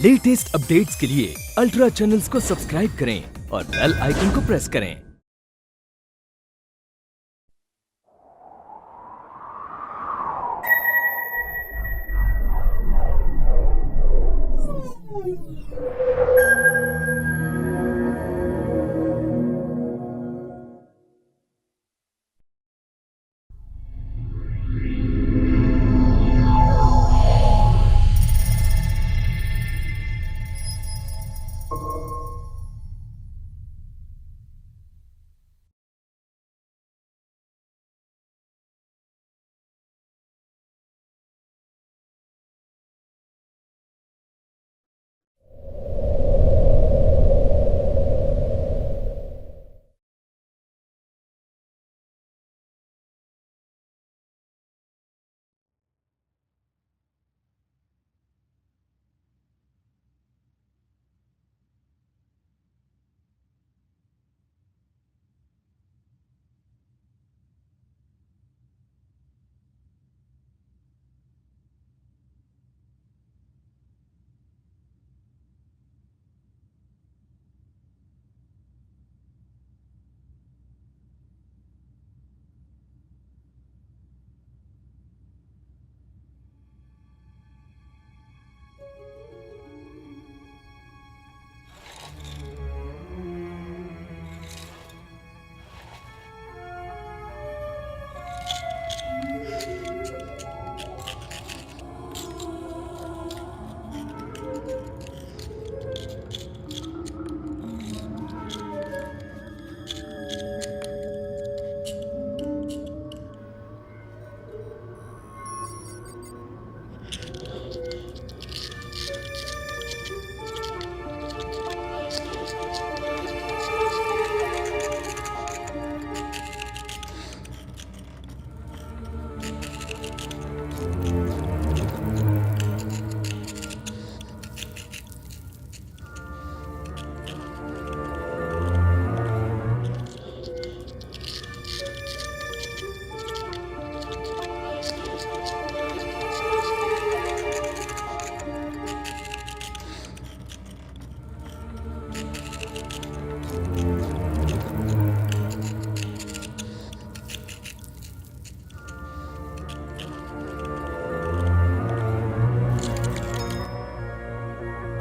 Latest updates के लिए ultra channels को सब्सक्राइब करें और बेल आइकन को प्रेस करें।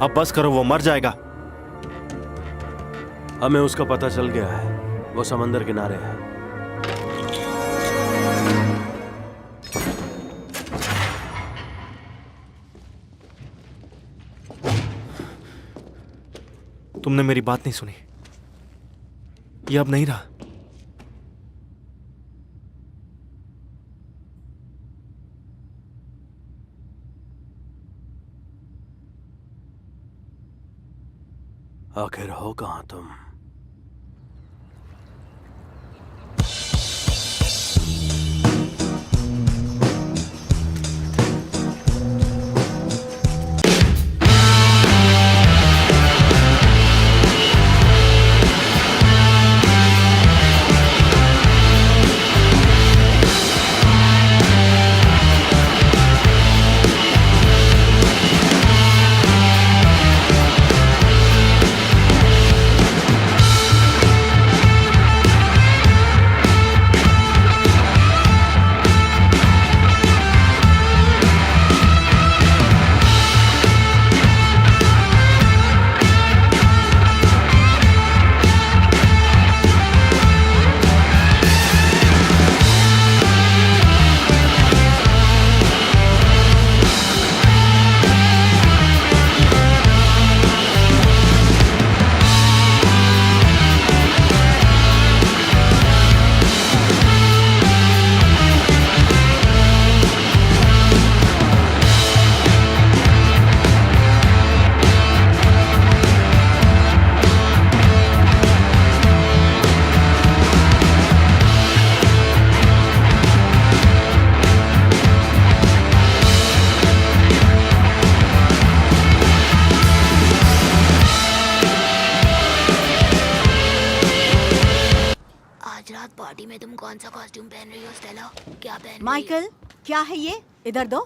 अब बस करो, वो मर जाएगा। हमें उसका पता चल गया है, वो समंदर किनारे है। तुमने मेरी बात नहीं सुनी। ये अब नहीं रहा। आखिर हो कहां तुम? पार्टी में तुम कौन सा कॉस्ट्यूम पहन रही हो स्टेला? क्या पहन माइकल, क्या है ये? इधर दो।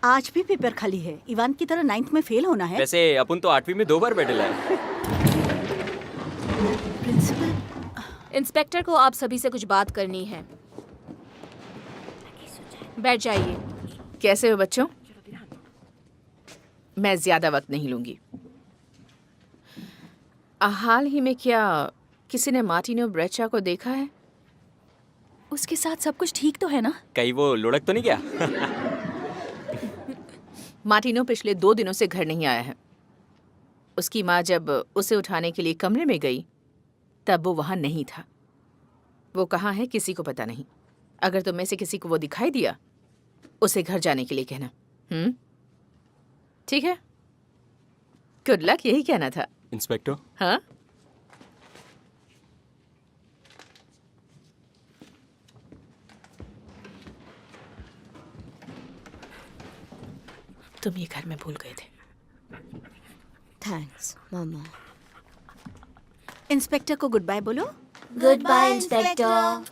आज भी पेपर खाली है। इवान की तरह 9th में फेल होना है। वैसे अपन तो 8वीं में 2 बार बैठे लाए। प्रिंसिपल, इंस्पेक्टर को आप सभी से कुछ बात करनी है। बैठ जाइए। कैसे हो बच्चों? मैं ज्यादा वक्त नहीं लूंगी। हाल ही में क्या किसी ने मार्टिनो ब्रेचा को देखा है? उसके साथ सब कुछ ठीक तो है ना? कहीं वो लुढ़क तो नहीं गया? मार्टिनो पिछले 2 दिनों से घर नहीं आया है। उसकी माँ जब उसे उठाने के लिए कमरे में गई तब वो वहां नहीं था। वो कहाँ है किसी को पता नहीं। अगर तुम में से किसी को वो दिखाई दिया उसे घर जाने के लिए कहना। ठीक है? गुड लक, यही कहना था। इंस्पेक्टर, हाँ? तुम ये घर में भूल गए थे। थैंक्स मामा। इंस्पेक्टर को गुड बाय बोलो। Goodbye inspector.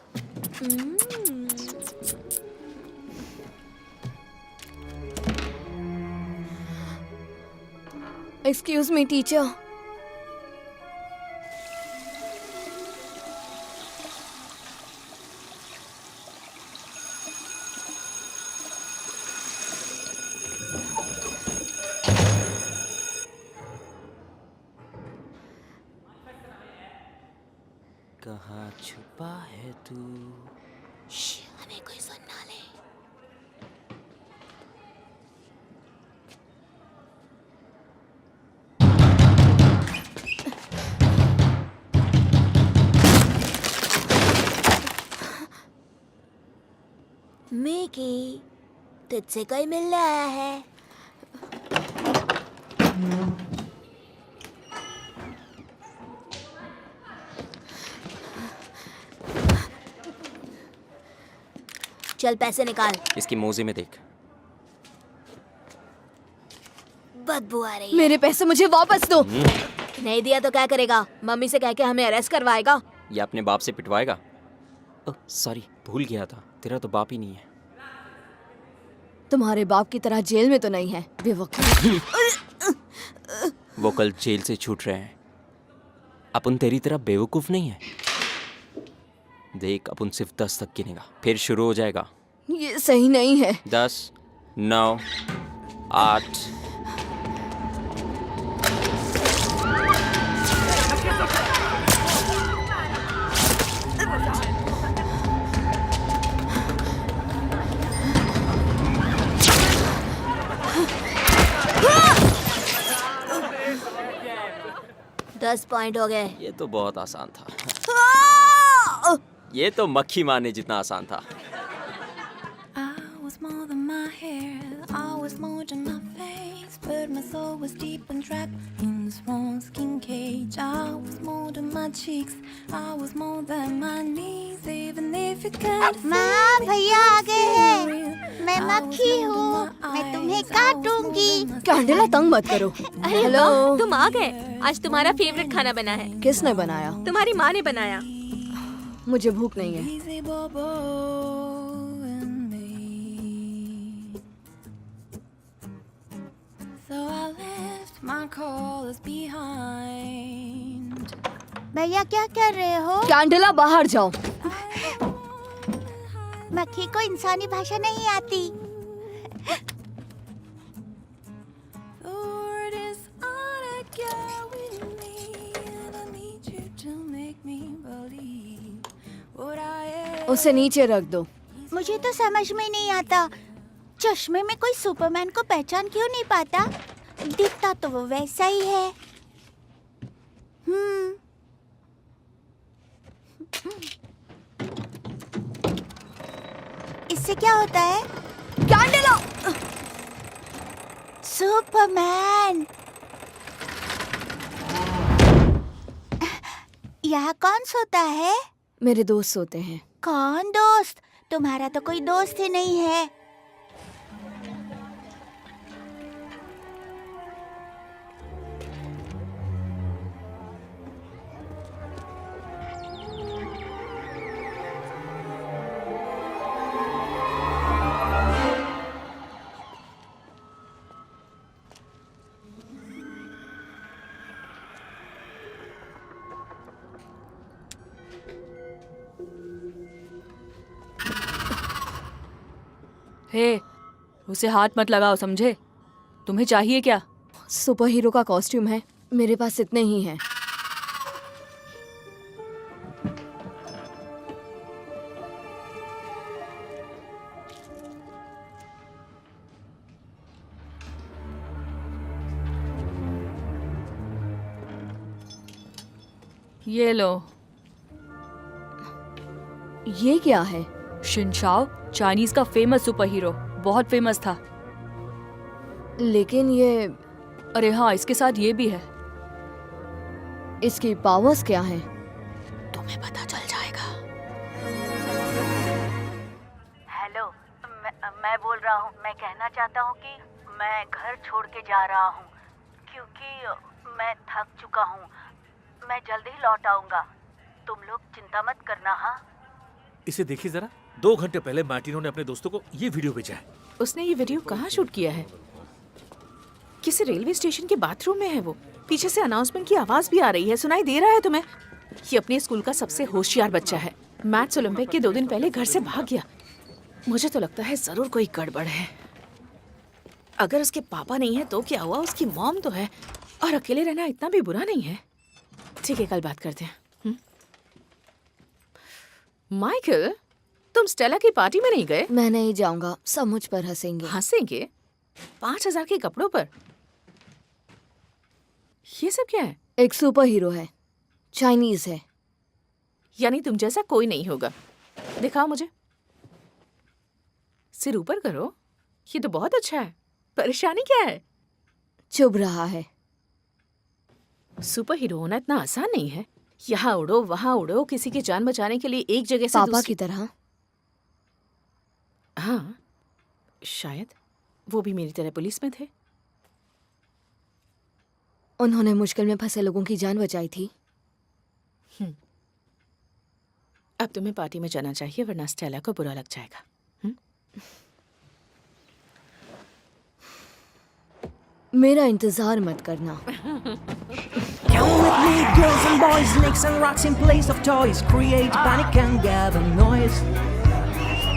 Excuse me teacher. कहाँ छुपा है तू? हमें कोई सुन ना ले। मिकी, तुझसे कोई मिलने आया है। चल पैसे निकाल। इसकी मोजे में देख। बदबू आ रही है। मेरे पैसे मुझे वापस दो। नहीं दिया तो क्या करेगा? मम्मी से कह के हमें अरेस्ट करवाएगा। ये अपने बाप से पिटवाएगा। सॉरी, भूल गया था, तेरा तो बाप ही नहीं है। तुम्हारे बाप की तरह जेल में तो नहीं है बेवकूफ। वो कल जेल से छूट रहे हैं। अपन तेरी तरह बेवकूफ नहीं है। देख, अपन सिर्फ 10 तक गिनेगा, फिर शुरू हो जाएगा। ये सही नहीं है। 10, 9, 8। दस पॉइंट हो गए। ये तो बहुत आसान था। ये तो मक्खी मारने जितना आसान था। was more than my hair, I was more than my face, but my soul was deep and trapped in the small skin cage. I was more than my cheeks, I was more than my knees, even if it can't माँ, भैया आ गए हैं। मैं मक्खी हूँ, मैं तुम्हें काटूंगी। Candela, तंग मत करो। हेलो, तुम आ गए। आज तुम्हारा फेवरेट खाना बना है। किसने बनाया? तुम्हारी माँ ने बनाया। मुझे भूख नहीं है। easy bobo and me. So I left my callers behind. भैया क्या कर रहे हो? कैंडला, बाहर जाओ। मक्खी को इंसानी भाषा नहीं आती। Lord is on a girl with me, and I need you to make me believe what I am. उसे नीचे रख दो। मुझे तो समझ में नहीं आता, चश्मे में कोई सुपरमैन को पहचान क्यों नहीं पाता? दिखता तो वो वैसा ही है। इससे क्या होता है? कैंडला! सुपरमैन! यहाँ कौन सोता है? मेरे दोस्त सोते हैं। कौन दोस्त? तुम्हारा तो कोई दोस्त ही नहीं है। हे, उसे हाथ मत लगाओ, समझे? तुम्हें चाहिए क्या? सुपर हीरो का कॉस्ट्यूम है, मेरे पास इतने ही हैं। ये लो। ये क्या है? शिनशाओ, चाइनीज का फेमस सुपर हीरो, बहुत फेमस था। लेकिन ये, अरे हाँ, इसके साथ ये भी है। इसकी पावर्स क्या हैं? तुम्हें पता चल जाएगा। हेलो, मैं बोल रहा हूँ। मैं कहना चाहता हूँ कि मैं घर छोड़ के जा रहा हूँ क्योंकि मैं थक चुका हूँ। मैं जल्दी ही लौट आऊंगा। तुम लोग चिंता मत करना। हाँ, इसे देखिए जरा। 2 घंटे पहले मार्टिनो ने अपने दोस्तों को ये वीडियो भेजा है। उसने ये वीडियो कहाँ शूट किया है? किसी रेलवे स्टेशन के बाथरूम में है वो। पीछे से अनाउंसमेंट की आवाज भी आ रही है। सुनाई दे रहा है तुम्हें? ये अपने स्कूल का सबसे होशियार बच्चा है। मैथ्स ओलंपिक के 2 दिन पहले घर से भाग गया। मुझे तो लगता है जरूर कोई गड़बड़ है। अगर उसके पापा नहीं है तो क्या हुआ, उसकी मॉम तो है। और अकेले रहना इतना भी बुरा नहीं है। ठीक है, कल बात करते हैं। माइकल, तुम स्टेला की पार्टी में नहीं गए? मैं नहीं जाऊंगा, सब मुझ पर हंसेंगे। हंसेंगे? 5,000 के कपड़ों पर? ये सब क्या है? एक सुपर हीरो है, चाइनीज है। यानी तुम जैसा कोई नहीं होगा। दिखाओ मुझे। सिर ऊपर करो। ये तो बहुत अच्छा है। परेशानी क्या है? चुभ रहा है। सुपर हीरो होना इतना आसान नहीं है। यहाँ उड़ो, वहाँ उड़ो, किसी की जान बचाने के लिए एक जगह से पापा की तरह। हाँ, शायद वो भी मेरी तरह पुलिस में थे। उन्होंने मुश्किल में फंसे लोगों की जान बचाई थी। अब तुम्हें पार्टी में जाना चाहिए, वरना स्टेला को बुरा लग जाएगा। मेरा इंतजार मत करना। Come with me, girls and boys, snakes and rocks in place of toys. Create panic and gather noise.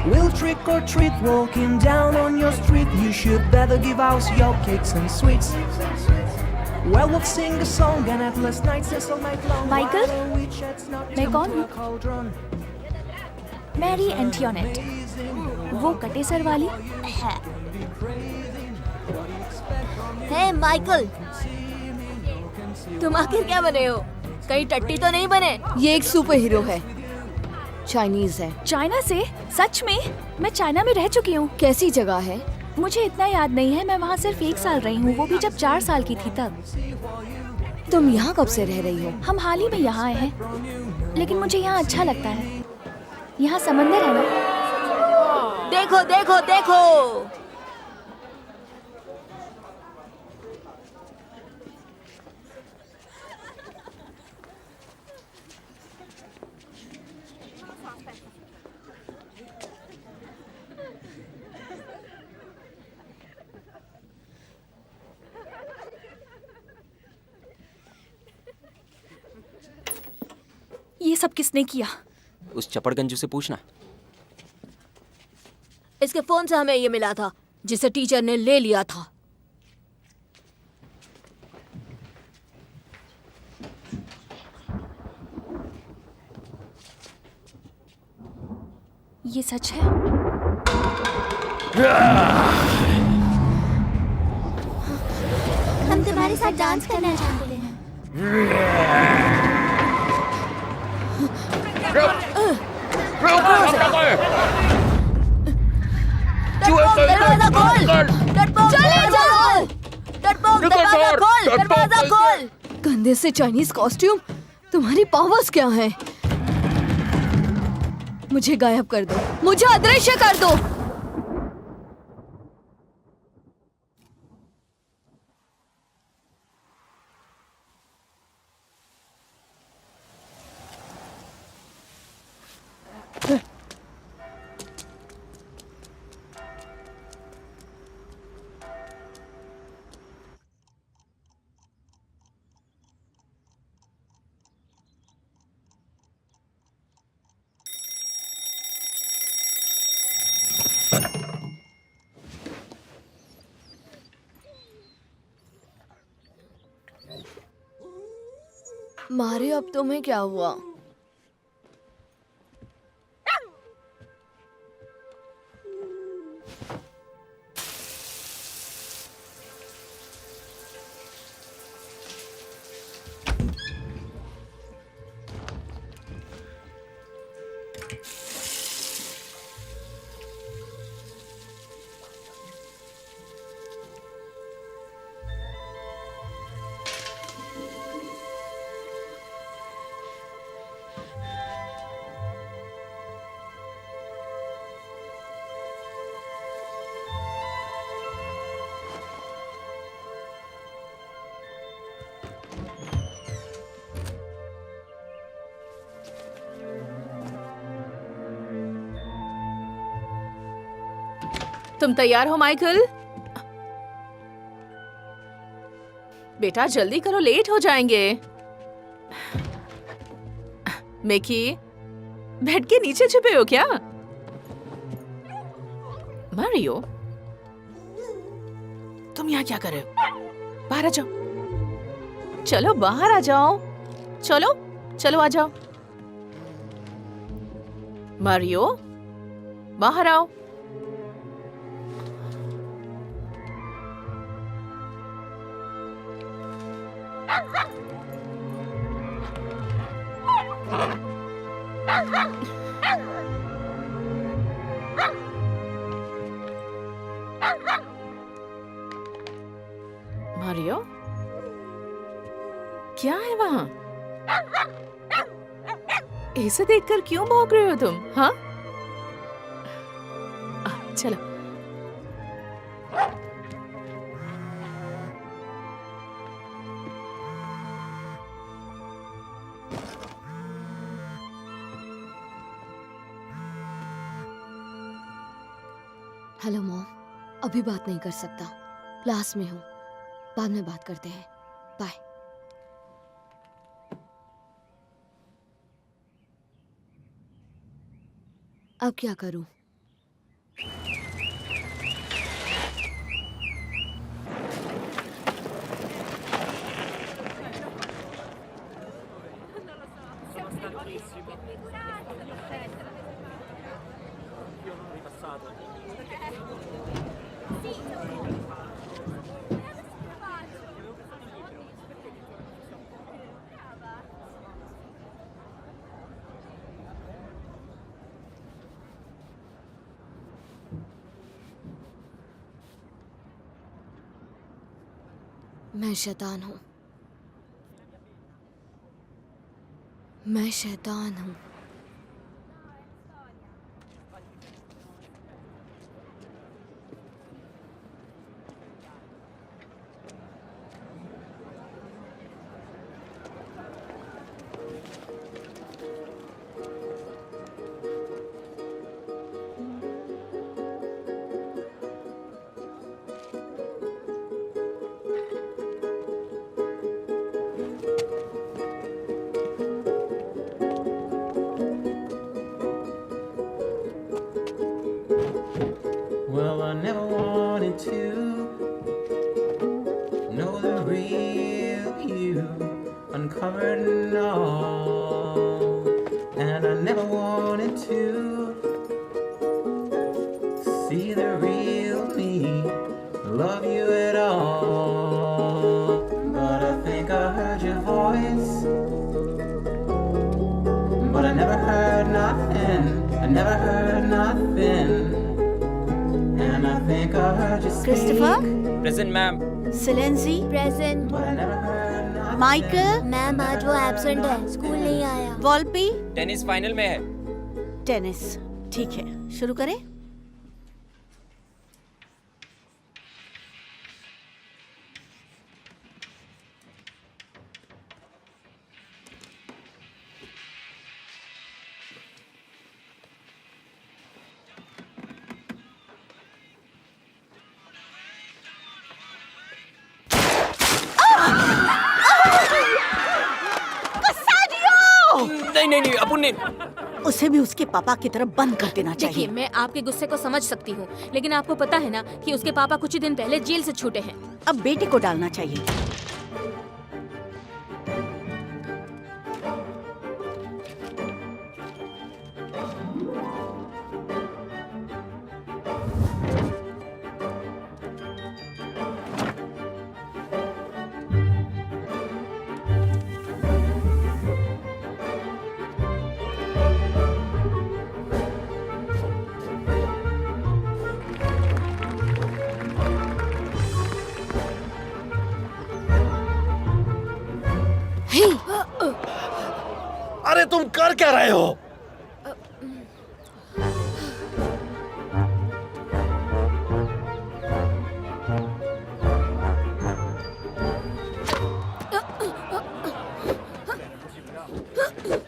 We'll trick or treat, walking down on your street. You should better give us your cakes and sweets. Well, we'll sing a song and have last nights and all night long. Michael, मैं कौन हूँ? Mary एंटियोनेट, वो कटे sir वाली है। हे Michael, तुम आखिर क्या बने हो? कहीं टट्टी तो नहीं बने? ये एक सुपर हीरो है, चाइनीज है। चाइना से? सच में? मैं चाइना में रह चुकी हूँ। कैसी जगह है? मुझे इतना याद नहीं है। मैं वहाँ सिर्फ 1 साल रही हूँ, वो भी जब 4 साल की थी तब। तुम यहाँ कब से रह रही हो? हम हाल ही में यहाँ आए हैं, लेकिन मुझे यहाँ अच्छा लगता है। यहाँ समंदर है ना। देखो देखो देखो, ये सब किसने किया? उस चपड़गंजू से पूछना। इसके फोन से हमें ये मिला था, जिसे टीचर ने ले लिया था। ये सच है? हम तुम्हारे साथ डांस करना चाहते हैं। दरवाजा खोल! डरपोक, दरवाजा खोल! दरवाजा खोल! गंदे से चाइनीज कॉस्ट्यूम, तुम्हारी पावर्स क्या हैं? मुझे गायब कर दो, मुझे अदृश्य कर दो। मारे, अब तुम्हें क्या हुआ? तुम तैयार हो माइकल? बेटा जल्दी करो, लेट हो जाएंगे। मिकी, बेड के नीचे छुपे हो क्या? मारियो, तुम यहाँ क्या कर रहे हो? बाहर आ जाओ। चलो बाहर आ जाओ। चलो चलो आ जाओ। मारियो, बाहर आओ। मारियो, क्या है वहां? ऐसे देखकर क्यों भौंक रहे हो तुम? हाँ, चलो। हेलो मॉम, अभी बात नहीं कर सकता, क्लास में हूँ, बाद में बात करते हैं, बाय। अब क्या करूं? मैं शैतान हूँ, मैं शैतान हूँ। Well, I never wanted to know the real you, uncovered and all. And I never wanted to see the real me, love you at all. But I think I heard your voice, but I never heard nothing, I never heard nothing. And I think I heard you speak. Christopher, present ma'am. सिलेंसी, present. But I never heard nothing. Michael, ma'am आज वो absent है, school नहीं आया। वॉल्पी, tennis final में है। Tennis, ठीक है, शुरू करें। नहीं, अपुन ने। उसे भी उसके पापा की तरफ बंद कर देना देखिए, चाहिए। मैं आपके गुस्से को समझ सकती हूँ, लेकिन आपको पता है ना कि उसके पापा कुछ ही दिन पहले जेल से छूटे हैं। अब बेटे को डालना चाहिए। तुम कर क्या रहे हो?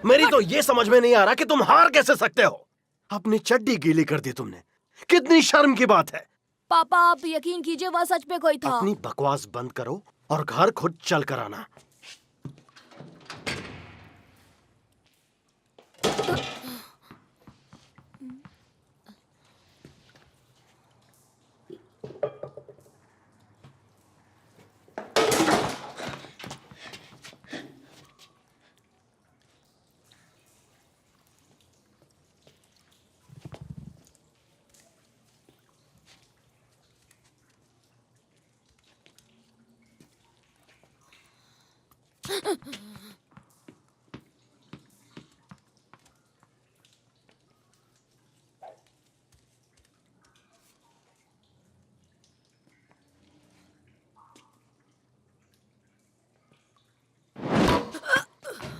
मेरी तो ये समझ में नहीं आ रहा कि तुम हार कैसे सकते हो। अपनी चड्डी गीली कर दी तुमने। कितनी शर्म की बात है। पापा आप यकीन कीजिए वह सच में कोई था। अपनी बकवास बंद करो और घर खुद चल कर आना।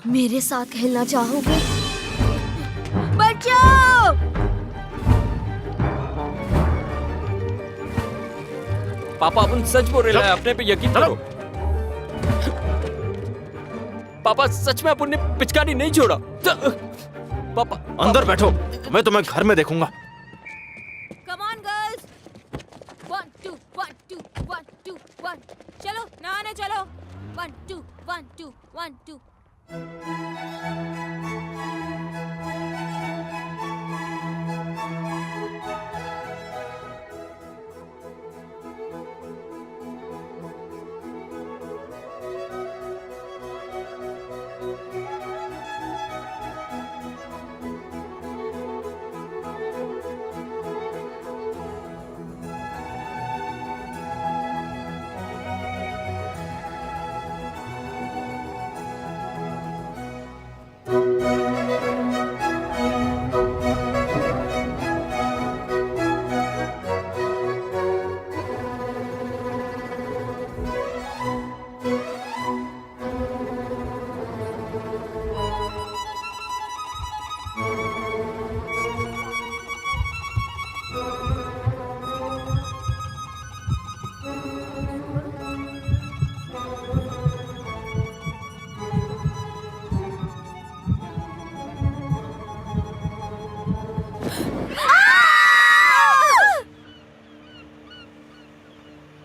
मेरे साथ खेलना चाहोगे? बचाओ! पापा अपन सच बोल रहे हैं, अपने पे यकीन करो। पापा सच में अपन ने पिचकारी नहीं छोड़ा। पापा अंदर बैठो, मैं तुम्हें घर में देखूंगा। कम ऑन गर्ल्स, 1 2 1 2 1 2 1 चलो नहाने चलो। 1 2 1 2 1 2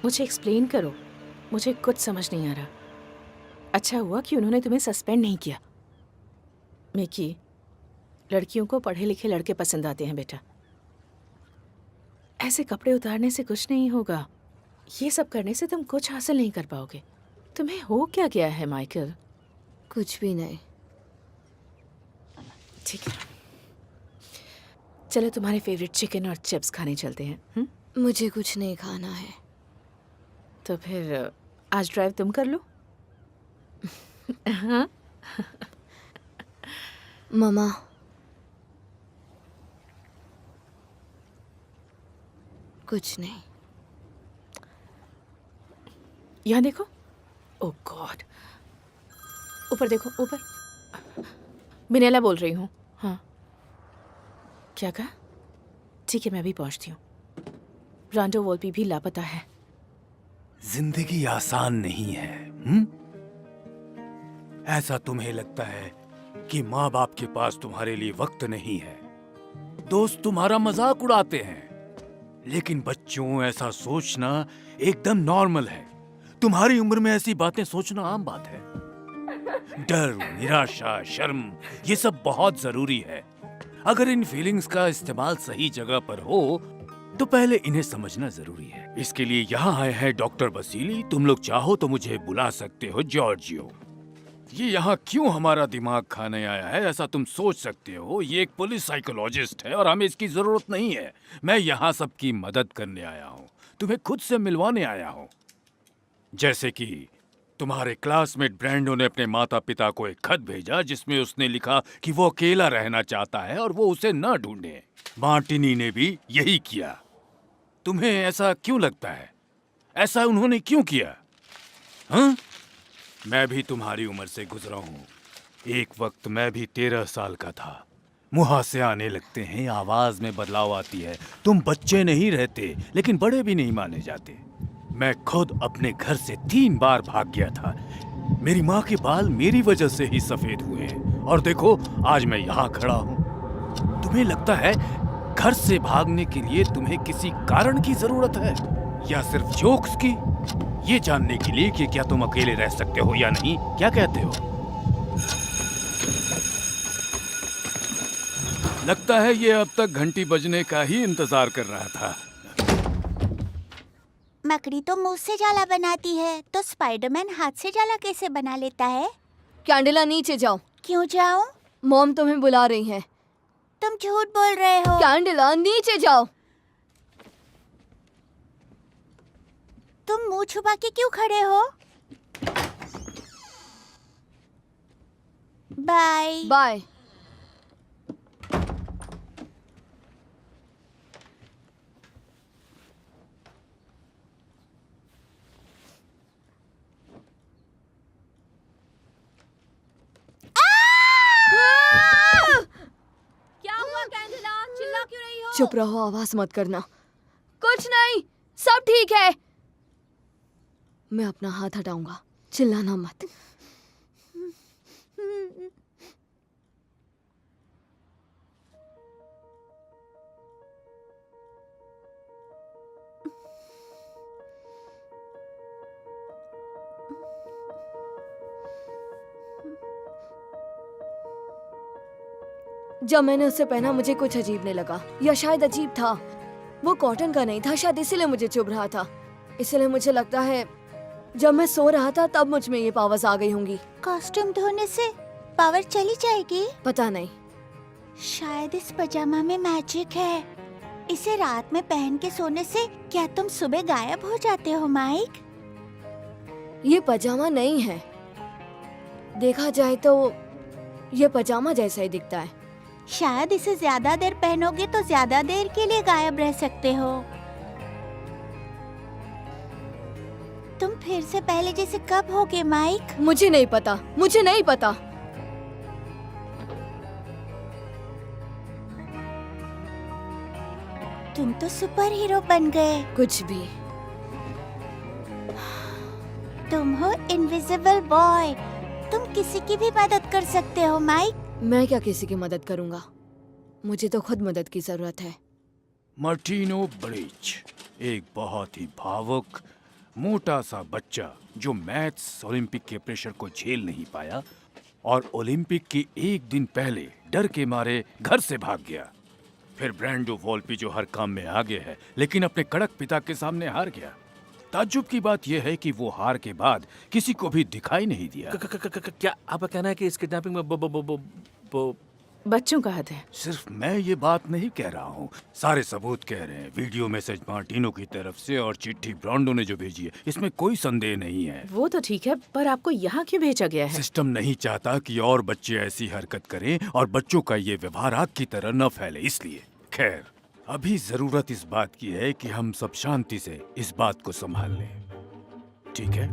मुझे एक्सप्लेन करो, मुझे कुछ समझ नहीं आ रहा। अच्छा हुआ कि उन्होंने तुम्हें सस्पेंड नहीं किया। मिकी, लड़कियों को पढ़े लिखे लड़के पसंद आते हैं बेटा। ऐसे कपड़े उतारने से कुछ नहीं होगा। ये सब करने से तुम कुछ हासिल नहीं कर पाओगे। तुम्हें हो क्या गया है माइकल? कुछ भी नहीं। ठीक है, चलो तुम्हारे फेवरेट चिकन और चिप्स खाने चलते हैं। मुझे कुछ नहीं खाना है। तो फिर आज ड्राइव तुम कर लो। हाँ? मामा, कुछ नहीं। यहाँ देखो। ओह गॉड, ऊपर देखो, ऊपर। मिनेला बोल रही हूँ। हाँ, क्या कहा? ठीक है, मैं भी पहुँचती हूँ। रांडो वोल्पी भी लापता है। जिंदगी आसान नहीं है। ऐसा तुम्हें लगता है कि माँ बाप के पास तुम्हारे लिए वक्त नहीं है, दोस्त तुम्हारा मजाक उड़ाते हैं, लेकिन बच्चों ऐसा सोचना एकदम नॉर्मल है। तुम्हारी उम्र में ऐसी बातें सोचना आम बात है। डर, निराशा, शर्म, ये सब बहुत जरूरी है। अगर इन फीलिंग्स का इस्तेमाल सही जगह पर हो तो पहले इन्हें समझना जरूरी है। इसके लिए यहाँ आए हैं डॉक्टर बसीली। तुम लोग चाहो तो मुझे बुला सकते हो जॉर्जियो। ये यहाँ क्यों हमारा दिमाग खाने आया है ऐसा तुम सोच सकते हो। ये एक पुलिस साइकोलॉजिस्ट है और हमें इसकी जरूरत नहीं है। मैं यहाँ सबकी मदद करने आया हूँ, तुम्हें खुद से मिलवाने आया हूँ। जैसे कि तुम्हारे क्लासमेट ब्रैंडो ने अपने माता पिता को एक खत भेजा जिसमें उसने लिखा कि वो अकेला रहना चाहता है और वो उसे न ढूंढे। मार्टिनी ने भी यही किया। तुम्हें ऐसा क्यों लगता है? ऐसा उन्होंने क्यों किया? हाँ? मैं भी तुम्हारी उम्र से गुजरा हूं एक वक्त मैं भी 13 साल का था। मुहासे आने लगते हैं, आवाज में बदलाव आती है। तुम बच्चे नहीं रहते, लेकिन बड़े भी नहीं माने जाते। मैं खुद अपने घर से 3 बार भाग गया था। मेरी माँ के बाल मेरी वजह से ही सफेद हुए हैं, और देखो आज मैं यहाँ खड़ा हूँ। तुम्हें लगता है घर से भागने के लिए तुम्हें किसी कारण की जरूरत है, या सिर्फ जोक्स की? ये जानने के लिए कि क्या तुम अकेले रह सकते हो या नहीं, क्या कहते हो? लगता है ये अब तक घंटी बजने का ही इंतजार कर रहा था। मकड़ी तो मुंह से जाला बनाती है, तो स्पाइडरमैन हाथ से जाला कैसे बना लेता है? कैंडिला नीचे जाओ। क्यों जाऊं? मॉम तुम्हें बुला रही हैं। तुम झूठ बोल रहे हो। कैंडिला नीचे जाओ। तुम मुंह छुपा के क्यों खड़े हो? Bye bye. क्या हुआ कैंडिला? चिल्ला क्यों रही हो? चुप रहो, आवाज मत करना। कुछ नहीं, सब ठीक है। मैं अपना हाथ हटाऊंगा, चिल्लाना मत। जब मैंने उसे पहना मुझे कुछ अजीब नहीं लगा, या शायद अजीब था। वो कॉटन का नहीं था, शायद इसीलिए मुझे चुभ रहा था। इसलिए मुझे लगता है जब मैं सो रहा था तब मुझ में ये पावर्स आ गई होंगी। कॉस्ट्यूम धोने से पावर चली जाएगी? पता नहीं, शायद इस पजामा में मैजिक है। इसे रात में पहन के सोने से क्या तुम सुबह गायब हो जाते हो माइक? ये पजामा नहीं है। देखा जाए तो ये पजामा जैसा ही दिखता है। शायद इसे ज्यादा देर पहनोगे तो ज्यादा देर के लिए गायब रह सकते हो। तुम फिर से पहले जैसे कब होगे माइक? मुझे नहीं पता, मुझे नहीं पता। तुम तो सुपर हीरो बन गए। कुछ भी। तुम हो इनविजिबल बॉय। तुम किसी की भी मदद कर सकते हो माइक। मैं क्या किसी की मदद करूंगा? मुझे तो खुद मदद की जरूरत है। मार्टिनो ब्रिज एक बहुत ही भावुक मोटा सा बच्चा जो मैथ्स ओलंपिक के प्रेशर को झेल नहीं पाया और ओलंपिक के एक दिन पहले डर के मारे घर से भाग गया। फिर ब्रैंडो वॉल्पी जो हर काम में आगे है लेकिन अपने कड़क पिता के सामने हार गया। ताज्जुब की बात यह है कि वो हार के बाद किसी को भी दिखाई नहीं दिया। क्या आपका कहना है कि इस किडनैपिंग में बच्चों का हाथ है? सिर्फ मैं ये बात नहीं कह रहा हूँ, सारे सबूत कह रहे हैं। वीडियो मैसेज मार्टिनो की तरफ से और चिट्ठी ब्रांडो ने जो भेजी है, इसमें कोई संदेह नहीं है। वो तो ठीक है, पर आपको यहाँ क्यों भेजा गया है? सिस्टम नहीं चाहता कि और बच्चे ऐसी हरकत करें और बच्चों का ये व्यवहार आग की तरह न फैले, इसलिए। खैर, अभी जरूरत इस बात की है कि हम सब शांति से इस बात को संभाल लें, ठीक है?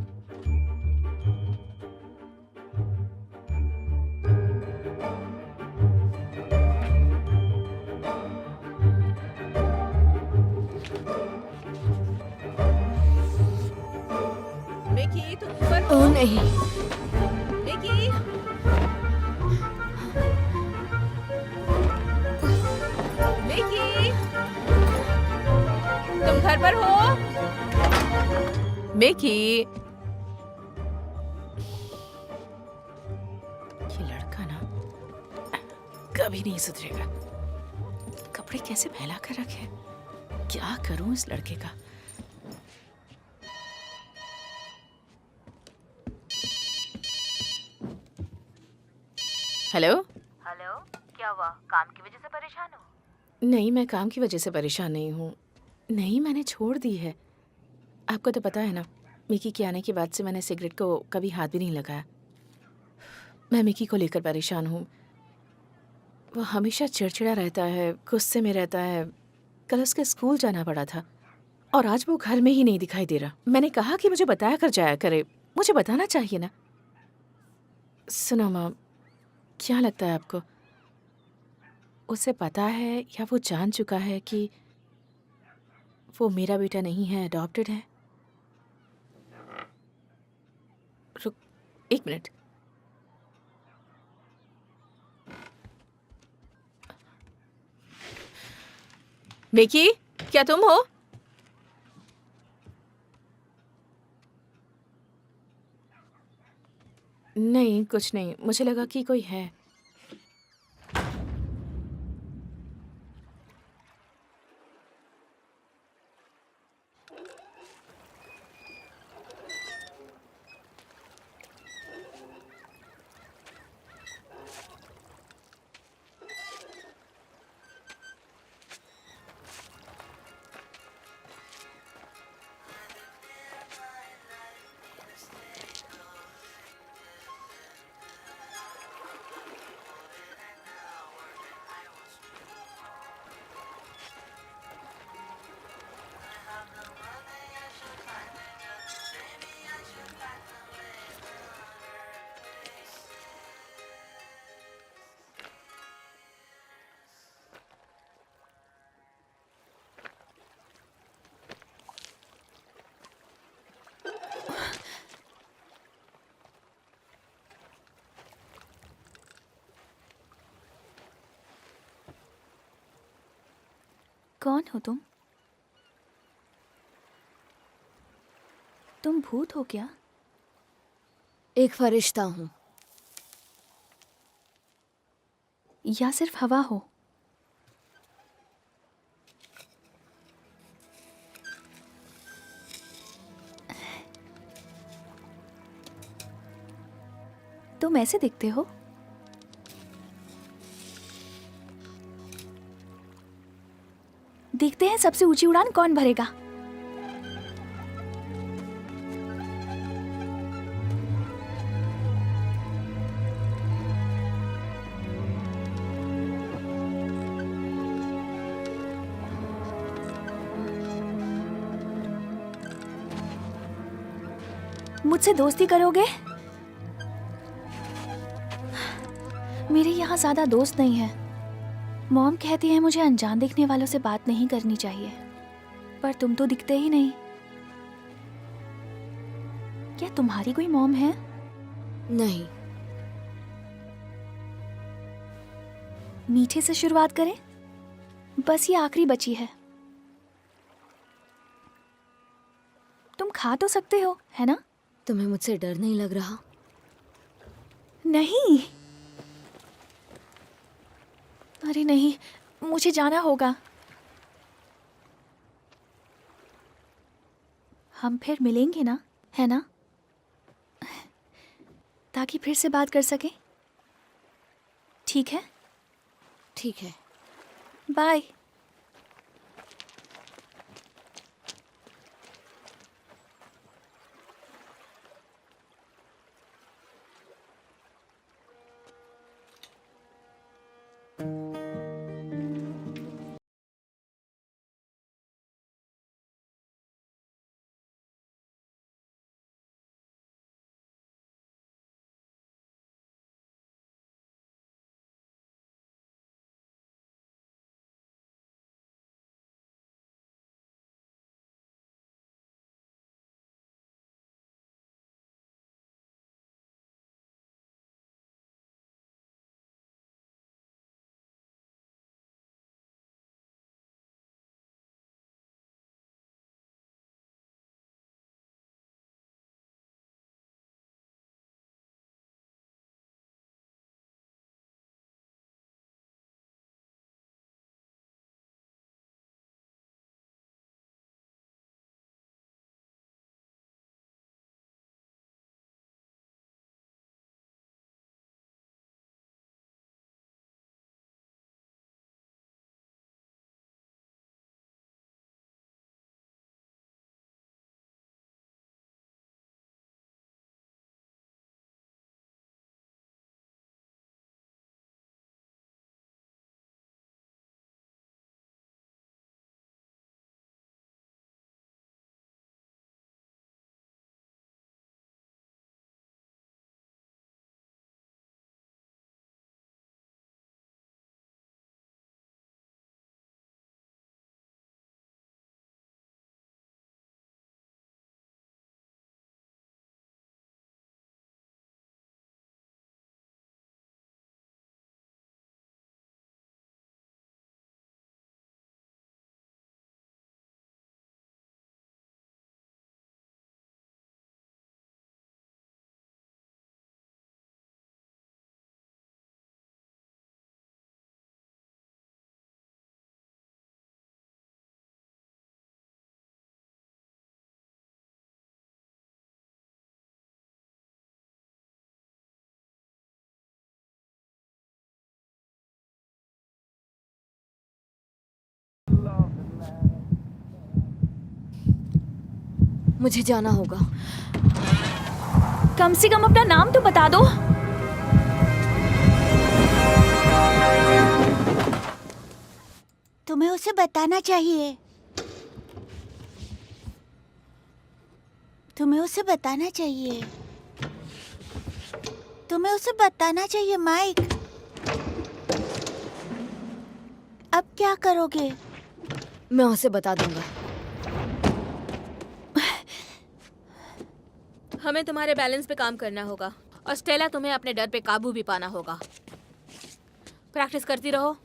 मिकी, तुम ऊपर हो? ओह नहीं। मिकी, मिकी, तुम घर पर हो? मिकी, ये लड़का ना कभी नहीं सुधरेगा। कपड़े कैसे फैला कर रखे? क्या करूं इस लड़के का? हेलो? हेलो, क्या हुआ? काम की वजह से परेशान हो? नहीं, मैं काम की वजह से परेशान नहीं हूँ। नहीं, मैंने छोड़ दी है। आपको तो पता है ना, मिकी के आने के बाद से मैंने सिगरेट को कभी हाथ भी नहीं लगाया। मैं मिकी को लेकर परेशान हूँ। वो हमेशा चिड़चिड़ा रहता है, गुस्से में रहता है। कल उसके स्कूल जाना पड़ा था और आज वो घर में ही नहीं दिखाई दे रहा। मैंने कहा कि मुझे बताया कर जाया करे, मुझे बताना चाहिए ना। सुनो माँ, क्या लगता है आपको, उसे पता है या वो जान चुका है कि वो मेरा बेटा नहीं है, अडॉप्टेड है? रुक, 1 मिनट। मिकी, क्या तुम हो? नहीं, कुछ नहीं, मुझे लगा कि कोई है। कौन हो तुम? तुम भूत हो क्या? एक फरिश्ता हूँ। या सिर्फ हवा हो? तुम ऐसे दिखते हो। देखते हैं सबसे ऊंची उड़ान कौन भरेगा। मुझसे दोस्ती करोगे? मेरे यहाँ ज्यादा दोस्त नहीं है। मॉम कहती है मुझे अनजान दिखने वालों से बात नहीं करनी चाहिए, पर तुम तो दिखते ही नहीं। क्या तुम्हारी कोई मॉम है? नहीं। मीठे से शुरुआत करें? बस ये आखिरी बची है। तुम खा तो सकते हो, है ना? तुम्हें मुझसे डर नहीं लग रहा? नहीं। अरे नहीं, मुझे जाना होगा। हम फिर मिलेंगे ना, है ना? ताकि फिर से बात कर सकें। ठीक है? ठीक है। बाय। मुझे जाना होगा। कम से कम अपना नाम तो बता दो। तुम्हें उसे बताना चाहिए। तुम्हें उसे बताना चाहिए। तुम्हें उसे बताना चाहिए माइक। अब क्या करोगे? मैं उसे बता दूंगा। हमें तुम्हारे बैलेंस पे काम करना होगा और स्टेला तुम्हें अपने डर पे काबू भी पाना होगा। प्रैक्टिस करती रहो।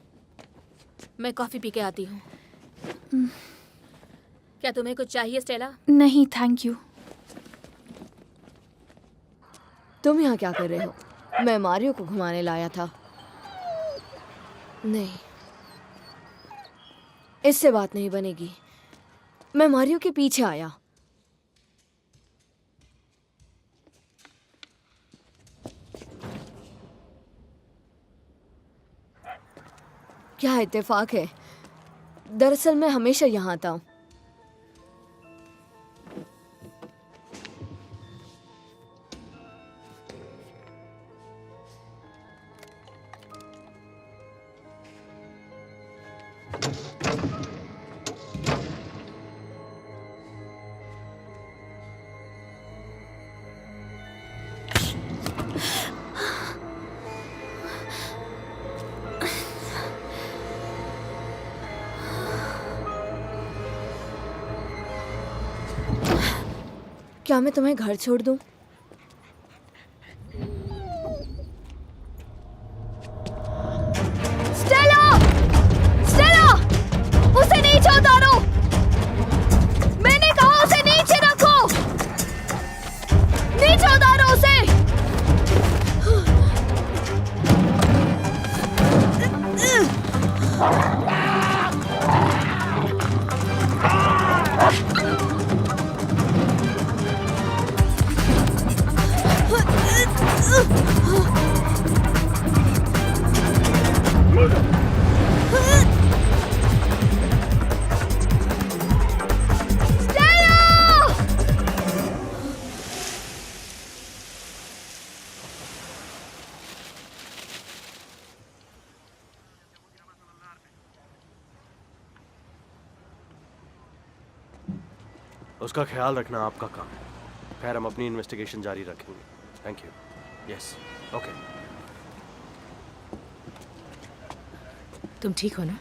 मैं कॉफी पी के आती हूँ। क्या तुम्हें कुछ चाहिए स्टेला? नहीं थैंक यू। तुम यहाँ क्या कर रहे हो? मैं मारियो को घुमाने लाया था। नहीं, इससे बात नहीं बनेगी। मैं मारियो के पीछे आया। क्या इत्तेफाक है। दरअसल मैं हमेशा यहाँ आता हूँ। क्या मैं तुम्हें घर छोड़ दूं? स्टेला! स्टेला! उसे नीचे उतारो! मैंने कहा उसे नीचे रखो! नीचे उतारो उसे! उसका ख्याल रखना आपका काम है। खैर, हम अपनी इन्वेस्टिगेशन जारी रखेंगे। Thank you. Yes, okay. तुम ठीक हो ना?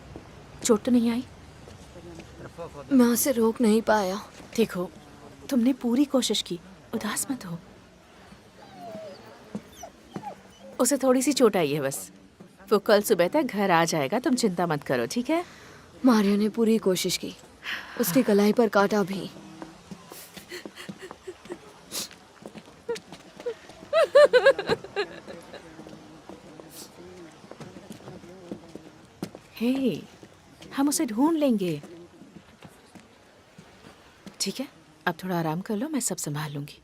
चोट तो नहीं आई? मैं उसे रोक नहीं पाया। देखो, तुमने पूरी कोशिश की, उदास मत हो। उसे थोड़ी सी चोट आई है बस। वो कल सुबह तक घर आ जाएगा, तुम चिंता मत करो, ठीक है? मारियो ने पूरी कोशिश की, उसकी कलाई पर काटा भी। हे, हम उसे ढूंढ लेंगे। ठीक है, अब थोड़ा आराम कर लो, मैं सब संभाल लूंगी।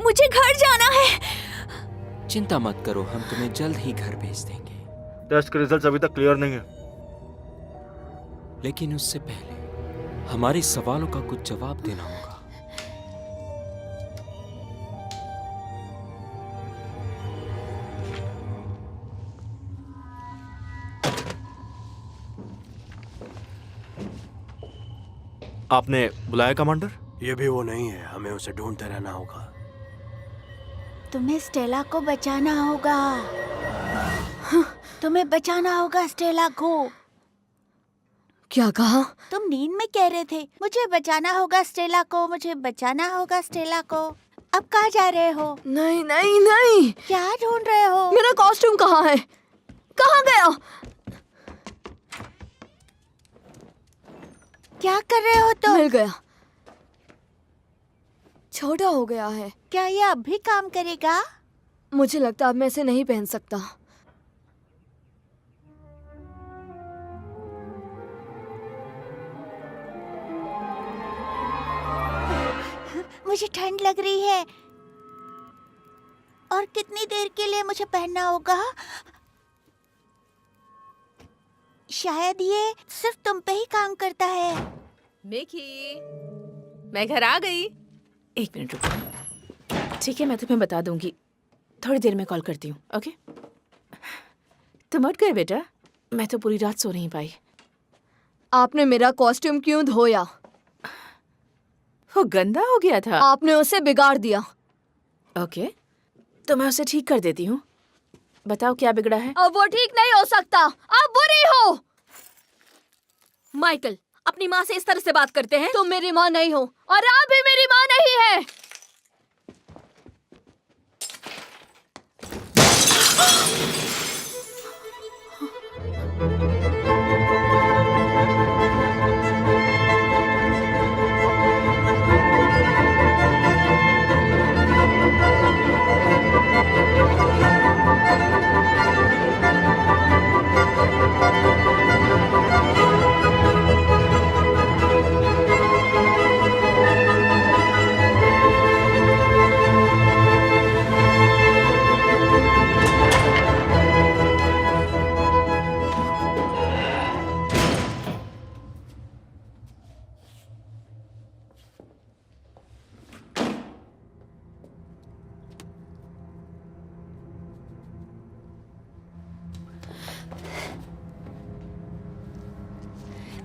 मुझे घर जाना है। चिंता मत करो, हम तुम्हें जल्द ही घर भेज देंगे। टेस्ट के रिजल्ट्स अभी तक क्लियर नहीं है। लेकिन उससे पहले हमारे सवालों का कुछ जवाब देना होगा। आपने बुलाया कमांडर? ये भी वो नहीं है, हमें उसे ढूंढते रहना होगा। तुम्हें स्टेला को बचाना होगा। तुम्हें बचाना होगा स्टेला को। क्या कहा? तुम नींद में कह रहे थे, मुझे बचाना होगा स्टेला को, मुझे बचाना होगा स्टेला को। अब कहाँ जा रहे हो? नहीं नहीं नहीं। क्या ढूंढ रहे हो? मेरा कॉस्ट्यूम कहाँ है? कहाँ गया? क्या कर रहे हो तुम? मिल गया। छोटा हो गया है। क्या ये अब भी काम करेगा? मुझे लगता अब मैं इसे नहीं पहन सकता। मुझे ठंड लग रही है। और कितनी देर के लिए मुझे पहनना होगा? शायद ये सिर्फ तुम पे ही काम करता है। मिकी, मैं घर आ गई। 1 मिनट रुको। ठीक है, मैं तुम्हें बता दूंगी। थोड़ी देर में कॉल करती हूँ, ओके? तुम उठ गए बेटा? मैं तो पूरी रात सो नहीं पाई। आपने मेरा कॉस्ट्यूम क्यों धोया? वो गंदा हो गया था। आपने उसे बिगाड़ दिया। ओके, तो मैं उसे ठीक कर देती हूँ। बताओ क्या बिगड़ा है? अब वो ठीक नहीं हो सकता। आप बुरी हो। माइकल, अपनी माँ से इस तरह से बात करते हैं? तुम मेरी माँ नहीं हो और आप भी मेरी माँ नहीं है।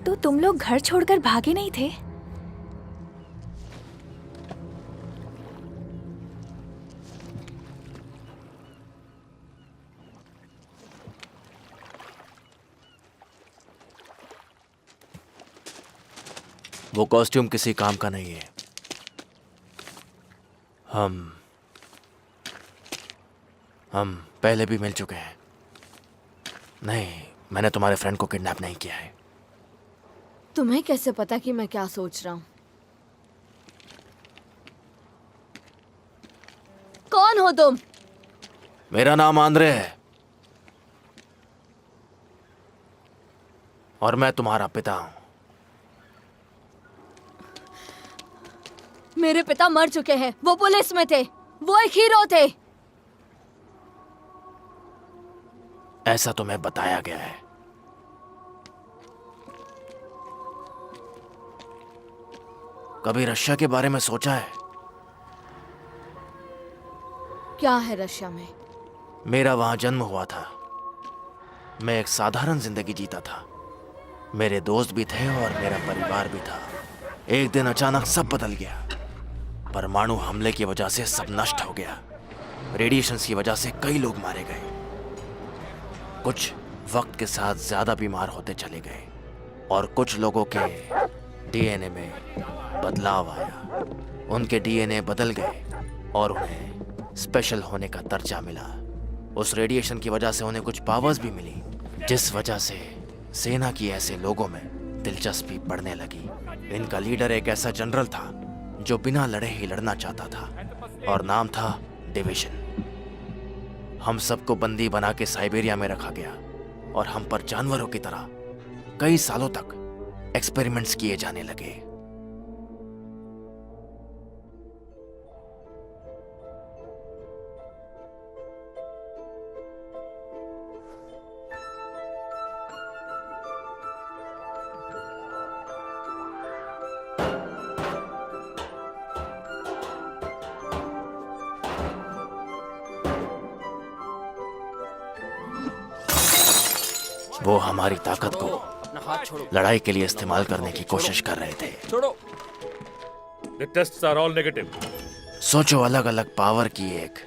तो तुम लोग घर छोड़कर भागे नहीं थे? वो कॉस्ट्यूम किसी काम का नहीं है। हम पहले भी मिल चुके हैं। नहीं, मैंने तुम्हारे फ्रेंड को किडनैप नहीं किया है। तुम्हें कैसे पता कि मैं क्या सोच रहा हूँ? कौन हो तुम? मेरा नाम आंद्रे है और मैं तुम्हारा पिता हूं। मेरे पिता मर चुके हैं। वो पुलिस में थे। वो एक हीरो थे। ऐसा तुम्हें बताया गया है। कभी रशिया के बारे में सोचा है? क्या है रशिया में? मेरा वहां जन्म हुआ था। मैं एक साधारण जिंदगी जीता था। मेरे दोस्त भी थे और मेरा परिवार भी था। एक दिन अचानक सब बदल गया। परमाणु हमले की वजह से सब नष्ट हो गया। रेडिएशंस की वजह से कई लोग मारे गए। कुछ वक्त के साथ ज्यादा बीमार होते चले गए और कुछ लोगों के डीएनए में बदलाव आया। उनके डीएनए बदल गए और उन्हें स्पेशल होने का दर्जा मिला। उस रेडिएशन की वजह से उन्हें कुछ पावर्स भी मिली, जिस वजह से सेना की ऐसे लोगों में दिलचस्पी बढ़ने लगी। इनका लीडर एक ऐसा जनरल था जो बिना लड़े ही लड़ना चाहता था और नाम था डिवीजन। हम सबको बंदी बना के साइबेरिया में रखा गया और हम पर जानवरों की तरह कई सालों तक एक्सपेरिमेंट्स किए जाने लगे। वो हमारी ताकत को लड़ाई के लिए इस्तेमाल करने की कोशिश कर रहे थे। The tests are all negative. सोचो, अलग अलग पावर की एक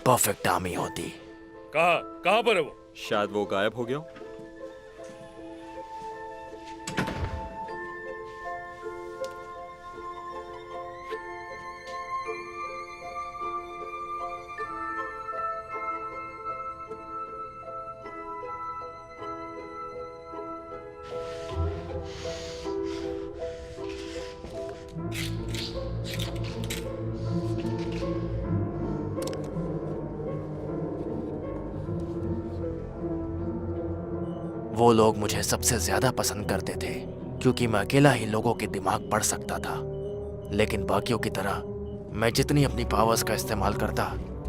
परफेक्ट आर्मी होती। कहाँ पर है वो? शायद वो गायब हो गया। वो लोग मुझे सबसे ज्यादा पसंद करते थे क्योंकि मैं अकेला ही लोगों के दिमाग पढ़ सकता था। लेकिन बाकियों की तरह मैं जितनी अपनी पावर्स का इस्तेमाल करता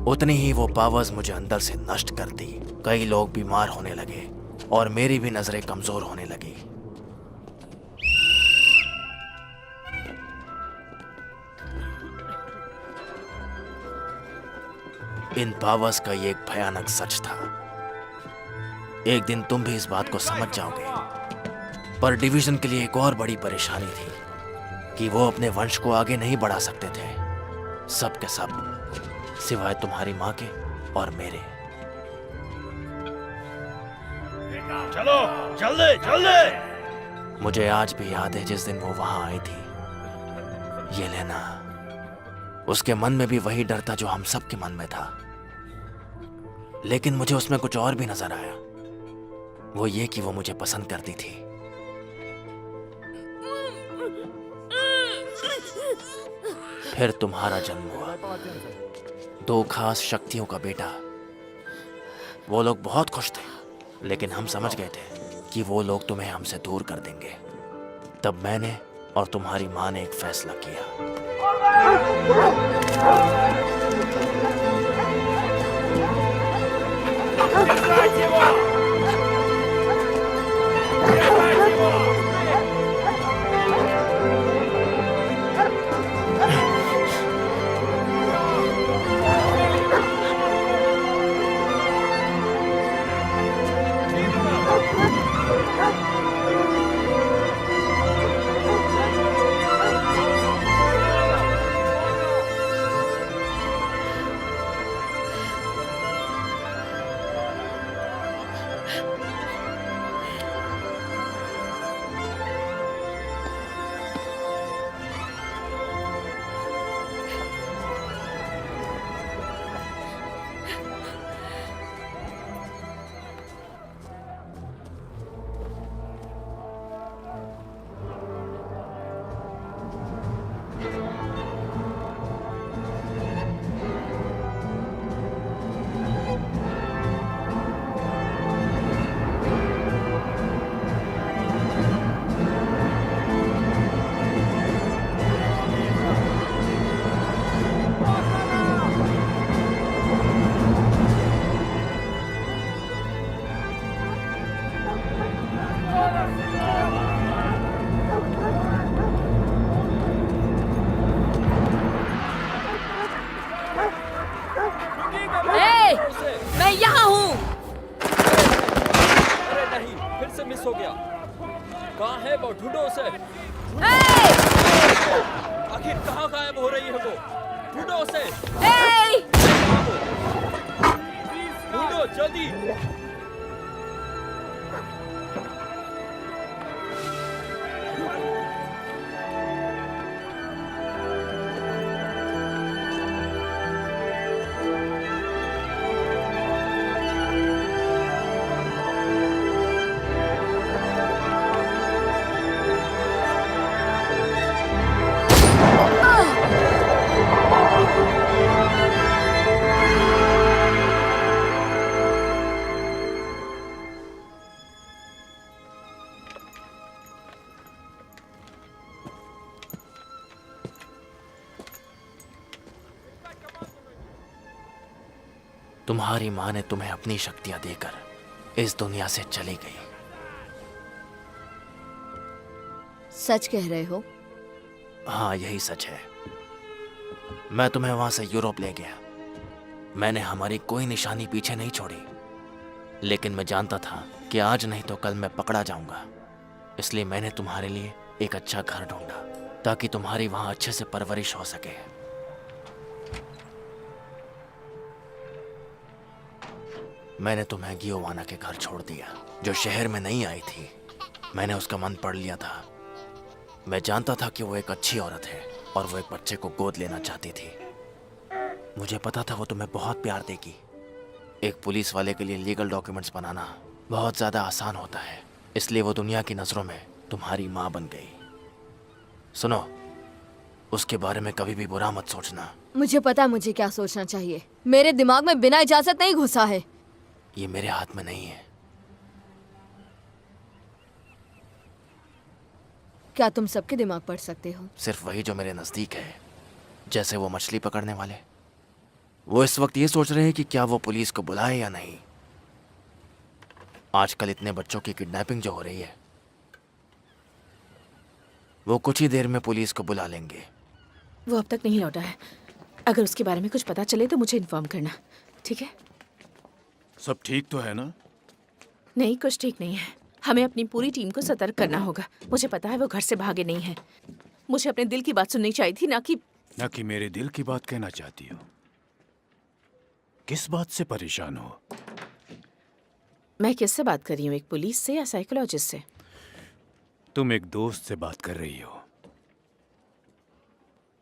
उतनी ही वो पावर्स मुझे अंदर से नष्ट करती। कई लोग बीमार होने लगे और मेरी भी नजरें कमजोर होने लगी। इन पावर्स का ये एक भयानक सच था। एक दिन तुम भी इस बात को समझ जाओगे। पर डिवीजन के लिए एक और बड़ी परेशानी थी कि वो अपने वंश को आगे नहीं बढ़ा सकते थे, सब के सब, सिवाय तुम्हारी माँ के और मेरे। चलो जल्दी जल्दी। मुझे आज भी याद है जिस दिन वो वहां आई थी। ये लेना, उसके मन में भी वही डर था जो हम सब के मन में था, लेकिन मुझे उसमें कुछ और भी नजर आया। वो ये कि वो मुझे पसंद करती थी। फिर तुम्हारा जन्म हुआ, दो खास शक्तियों का बेटा। वो लोग बहुत खुश थे, लेकिन हम समझ गए थे कि वो लोग तुम्हें हमसे दूर कर देंगे। तब मैंने और तुम्हारी माँ ने एक फैसला किया। मैं यहाँ हूँ। अरे नहीं, फिर से मिस हो गया। कहाँ है वो? ढूंढो उसे। आखिर कहाँ गायब हो रही है वो? ढूंढो उसे। ढूंढो जल्दी। तुम्हारी माँ ने तुम्हें अपनी शक्तियां देकर इस दुनिया से चली गई। सच कह रहे हो? हाँ, यही सच है। मैं तुम्हें वहां से यूरोप ले गया। मैंने हमारी कोई निशानी पीछे नहीं छोड़ी, लेकिन मैं जानता था कि आज नहीं तो कल मैं पकड़ा जाऊंगा। इसलिए मैंने तुम्हारे लिए एक अच्छा घर ढूंढा ताकि तुम्हारी वहां अच्छे से परवरिश हो सके। मैंने तुम्हें गियोवाना के घर छोड़ दिया, जो शहर में नहीं आई थी। मैंने उसका मन पढ़ लिया था। मैं जानता था कि वो एक अच्छी औरत है और वो एक बच्चे को गोद लेना चाहती थी। मुझे पता था वो तुम्हें बहुत प्यार देगी। एक पुलिस वाले के लिए लीगल डॉक्यूमेंट्स बनाना बहुत ज़्यादा आसान होता है, इसलिए वो दुनिया की नज़रों में तुम्हारी माँ बन गई। सुनो, उसके बारे में कभी भी बुरा मत सोचना। मुझे पता मुझे क्या सोचना चाहिए। मेरे दिमाग में बिना इजाजत नहीं घुसा है। ये मेरे हाथ में नहीं है। क्या तुम सबके दिमाग पढ़ सकते हो? सिर्फ वही जो मेरे नजदीक है, जैसे वो मछली पकड़ने वाले। वो इस वक्त ये सोच रहे हैं कि क्या वो पुलिस को बुलाए या नहीं। आजकल इतने बच्चों की किडनैपिंग जो हो रही है, वो कुछ ही देर में पुलिस को बुला लेंगे। वो अब तक नहीं लौटा है। अगर उसके बारे में कुछ पता चले तो मुझे इन्फॉर्म करना, ठीक है? सब ठीक तो है ना? नहीं, कुछ ठीक नहीं है। हमें अपनी पूरी टीम को सतर्क करना होगा। मुझे पता है वो घर से भागे नहीं है। मुझे अपने दिल की बात सुननी चाहिए थी, ना कि मेरे दिल की बात कहना चाहती हो। किस बात से परेशान हो? मैं किससे बात कर रही हूँ, एक पुलिस से या साइकोलॉजिस्ट से? तुम एक दोस्त से बात कर रही हो।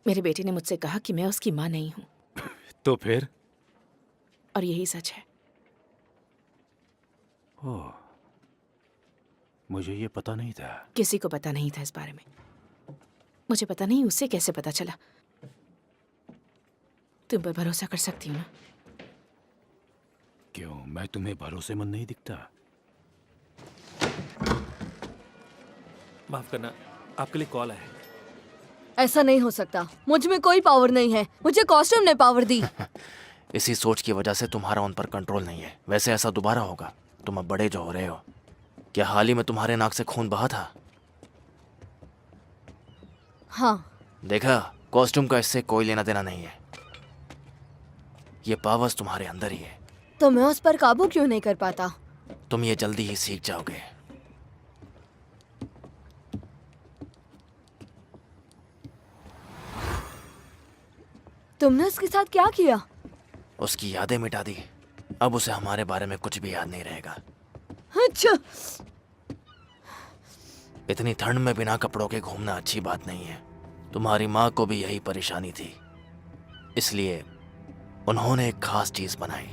मेरे बेटे ने मुझसे कहा कि मैं उसकी माँ नहीं हूँ। तो फिर? और यही सच है। ओह, मुझे ये पता नहीं था। किसी को पता नहीं था इस बारे में। मुझे पता नहीं उससे कैसे पता चला। तुम पर भरोसा कर सकती हूँ ना? क्यों, मैं तुम्हें भरोसेमंद नहीं दिखता? माफ करना, आपके लिए कॉल है। ऐसा नहीं हो सकता। मुझ में कोई पावर नहीं है। मुझे कॉस्ट्यूम ने पावर दी। इसी सोच की वजह से तुम्हारा उन पर कंट्रोल नहीं है। वैसे ऐसा दोबारा होगा। तुम अब बड़े जो हो रहे हो। क्या हाल ही में तुम्हारे नाक से खून बहा था? हाँ। देखा, कॉस्ट्यूम का इससे कोई लेना देना नहीं है। ये पावर्स तुम्हारे अंदर ही है। तो मैं उस पर काबू क्यों नहीं कर पाता? तुम ये जल्दी ही सीख जाओगे। तुमने उसके साथ क्या किया? उसकी यादें मिटा दी। अब उसे हमारे बारे में कुछ भी याद नहीं रहेगा। अच्छा। इतनी ठंड में बिना कपड़ों के घूमना अच्छी बात नहीं है। तुम्हारी माँ को भी यही परेशानी थी, इसलिए उन्होंने एक खास चीज बनाई।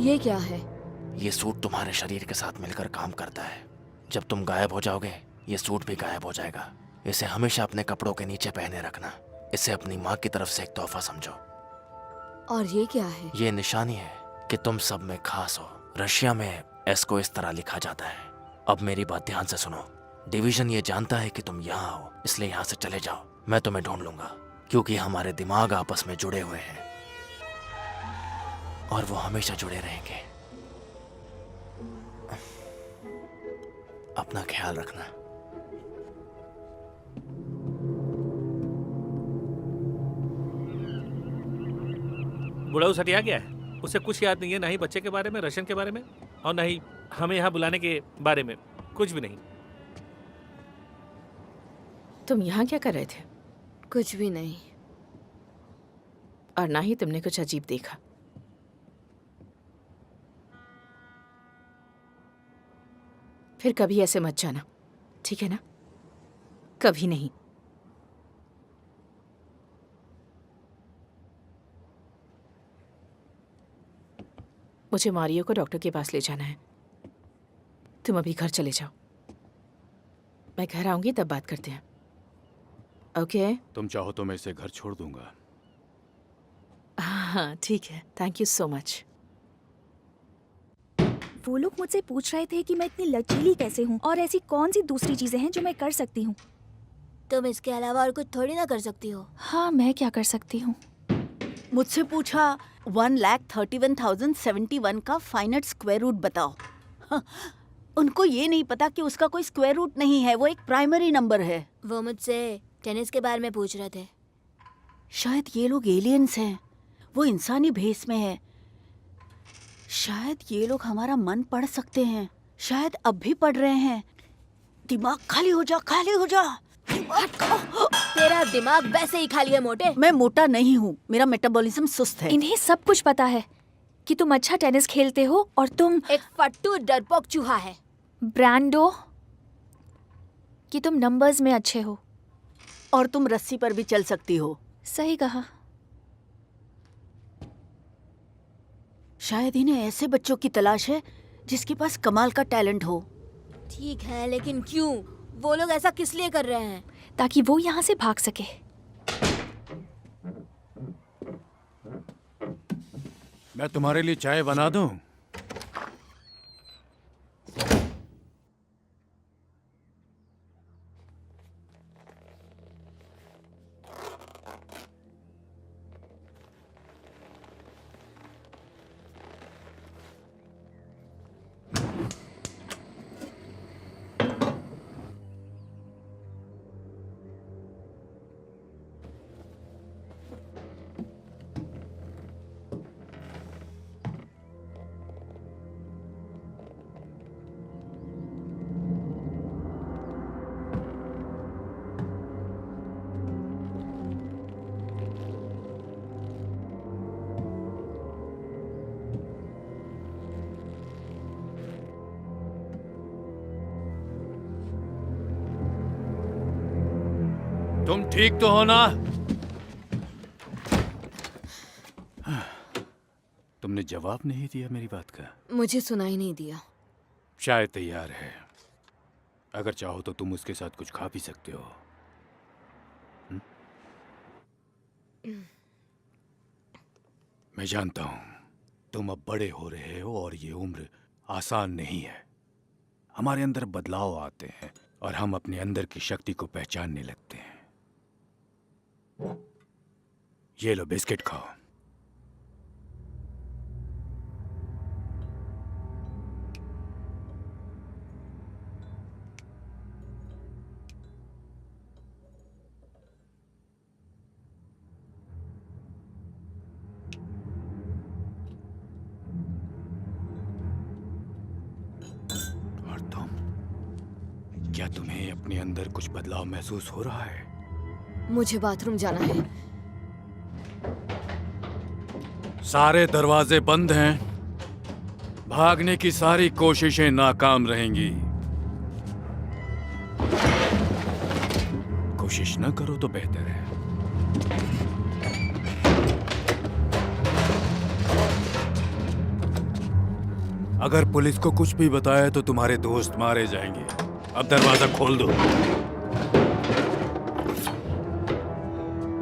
ये क्या है? ये सूट तुम्हारे शरीर के साथ मिलकर काम करता है। जब तुम गायब हो जाओगे, ये सूट भी गायब हो जाएगा। इसे हमेशा अपने कपड़ों के नीचे पहने रखना। इसे अपनी माँ की तरफ से एक तोहफा समझो। और ये क्या है? ये निशानी है कि तुम सब में खास हो। रशिया में एस को इस तरह लिखा जाता है। अब मेरी बात ध्यान से सुनो। डिवीजन ये जानता है कि तुम यहाँ हो, इसलिए यहाँ से चले जाओ। मैं तुम्हें ढूंढ लूंगा, क्योंकि हमारे दिमाग आपस में जुड़े हुए हैं और वो हमेशा जुड़े रहेंगे। अपना ख्याल रखना। बुढ़ाऊ सटिया गया है। उसे कुछ याद नहीं है, ना ही बच्चे के बारे में, रशन के बारे में, और ना ही हमें यहाँ बुलाने के बारे में। कुछ भी नहीं। तुम यहाँ क्या कर रहे थे? कुछ भी नहीं। और ना ही तुमने कुछ अजीब देखा। फिर कभी ऐसे मत जाना, ठीक है ना? कभी नहीं। मुझे मारियो को डॉक्टर के पास ले जाना है। तुम अभी घर चले जाओ। मैं घर आऊंगी तब बात करते हैं, ओके? तुम चाहो तो मैं इसे घर छोड़ दूंगा। हाँ ठीक है, थैंक यू सो मच। वो लोग मुझसे पूछ रहे थे कि मैं इतनी लचीली कैसे हूँ और ऐसी कौन सी दूसरी चीजें हैं जो मैं कर सकती हूँ। तुम इसके अलावा और कुछ थोड़ी ना कर सकती हो। हाँ, मैं क्या कर सकती हूँ? मुझसे पूछा 1,31,071 का फाइनट स्क्वायर रूट बताओ। हाँ, उनको ये नहीं पता कि उसका कोई स्क्वायर रूट नहीं है, वो एक प्राइमरी नंबर है। वो मुझसे टेनिस के बारे में पूछ रहे थे। शायद ये लोग एलियंस हैं। वो इंसानी भेष में है। शायद ये लोग हमारा मन पढ़ सकते हैं। शायद अब भी पढ़ रहे हैं। दिमाग खाली हो जा, खाली हो जा। तेरा दिमाग वैसे ही खाली है मोटे। मैं मोटा नहीं हूँ, मेरा मेटाबॉलिज्म सुस्त है। इन्हें सब कुछ पता है कि तुम अच्छा टेनिस खेलते हो और तुम एक फट्टू डरपोक चूहा है। ब्रांडो, कि तुम नंबर्स में अच्छे हो और तुम रस्सी पर भी चल सकती हो। सही कहा। शायद इन्हें ऐसे बच्चों की तलाश है जिसके पास कमाल का टैलेंट हो। ठीक है, लेकिन क्यों? वो लोग ऐसा किस लिए कर रहे हैं? ताकि वो यहाँ से भाग सके। मैं तुम्हारे लिए चाय बना दूं? ठीक तो हो ना? तुमने जवाब नहीं दिया मेरी बात का। मुझे सुनाई नहीं दिया। चाय तैयार है, अगर चाहो तो तुम उसके साथ कुछ खा भी सकते हो। मैं जानता हूं तुम अब बड़े हो रहे हो और ये उम्र आसान नहीं है। हमारे अंदर बदलाव आते हैं और हम अपने अंदर की शक्ति को पहचानने लगते हैं। ये लो बिस्किट खाओ। क्या तुम्हें अपने अंदर कुछ बदलाव महसूस हो रहा है? मुझे बाथरूम जाना है। सारे दरवाजे बंद हैं। भागने की सारी कोशिशें नाकाम रहेंगी। कोशिश न करो तो बेहतर है। अगर पुलिस को कुछ भी बताया तो तुम्हारे दोस्त मारे जाएंगे। अब दरवाजा खोल दो।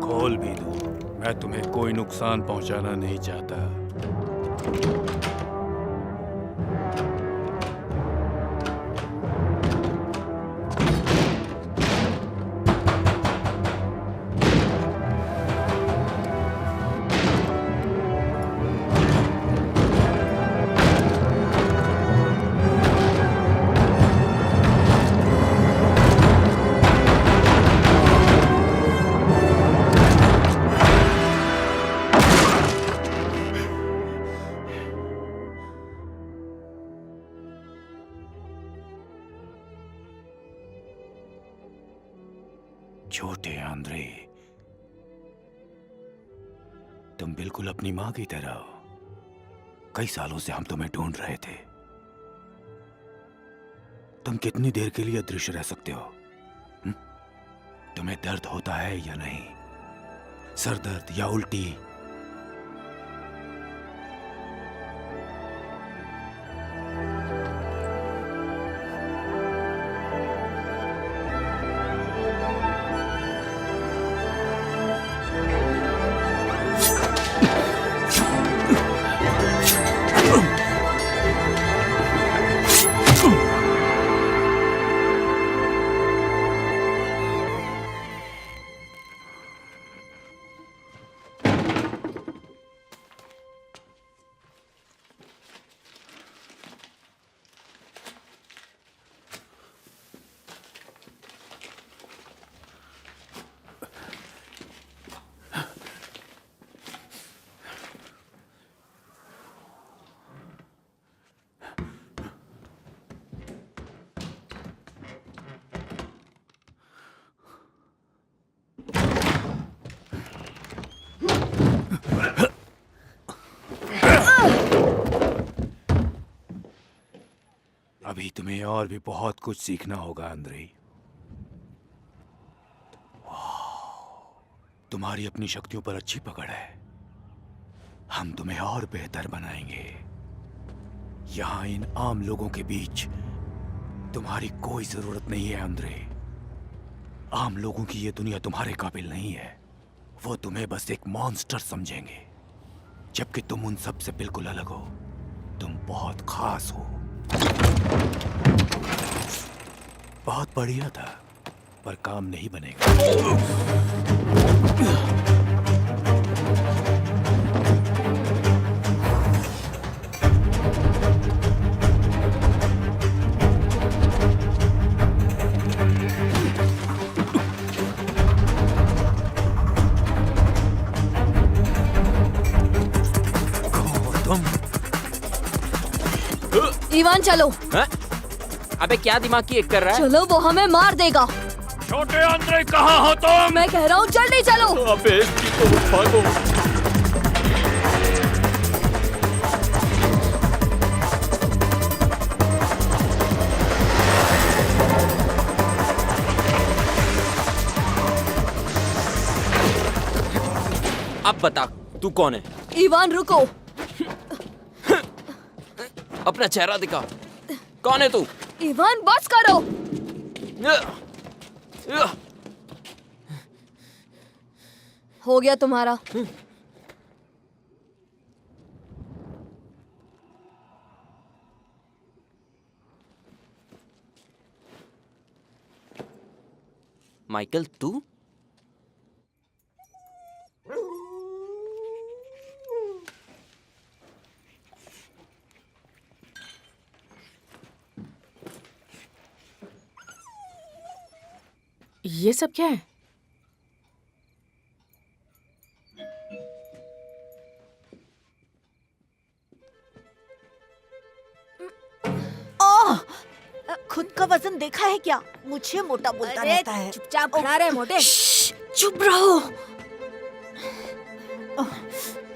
खोल भी दो, मैं तुम्हें कोई नुकसान पहुंचाना नहीं चाहता। छोटे आंद्रे, तुम बिल्कुल अपनी माँ की तरह हो। कई सालों से हम तुम्हें ढूंढ रहे थे। तुम कितनी देर के लिए अदृश्य रह सकते हो? तुम्हें दर्द होता है या नहीं? सर दर्द या उल्टी? अभी तुम्हें और भी बहुत कुछ सीखना होगा आंद्रे। तुम्हारी अपनी शक्तियों पर अच्छी पकड़ है। हम तुम्हें और बेहतर बनाएंगे। यहां इन आम लोगों के बीच तुम्हारी कोई जरूरत नहीं है आंद्रे। आम लोगों की ये दुनिया तुम्हारे काबिल नहीं है। वो तुम्हें बस एक मॉन्स्टर समझेंगे, जबकि तुम उन सब से बिल्कुल अलग हो। तुम बहुत खास हो। बहुत बढ़िया था, पर काम नहीं बनेगा। इवान चलो। है? अबे क्या दिमाग की एक कर रहा है? चलो, वो हमें मार देगा। छोटे आंद्रे कहाँ हो तुम? मैं कह रहा हूँ जल्दी चलो। अबे भागो। अब बता तू कौन है? इवान रुको। अपना चेहरा दिखा, कौन है तू? इवान बस करो। हो गया तुम्हारा। माइकल तू? ये सब क्या है? ओह, खुद का वजन देखा है क्या? मुझे मोटा बोलता रहता है। चुपचाप खड़ा रहे मोटे। चुप रहो।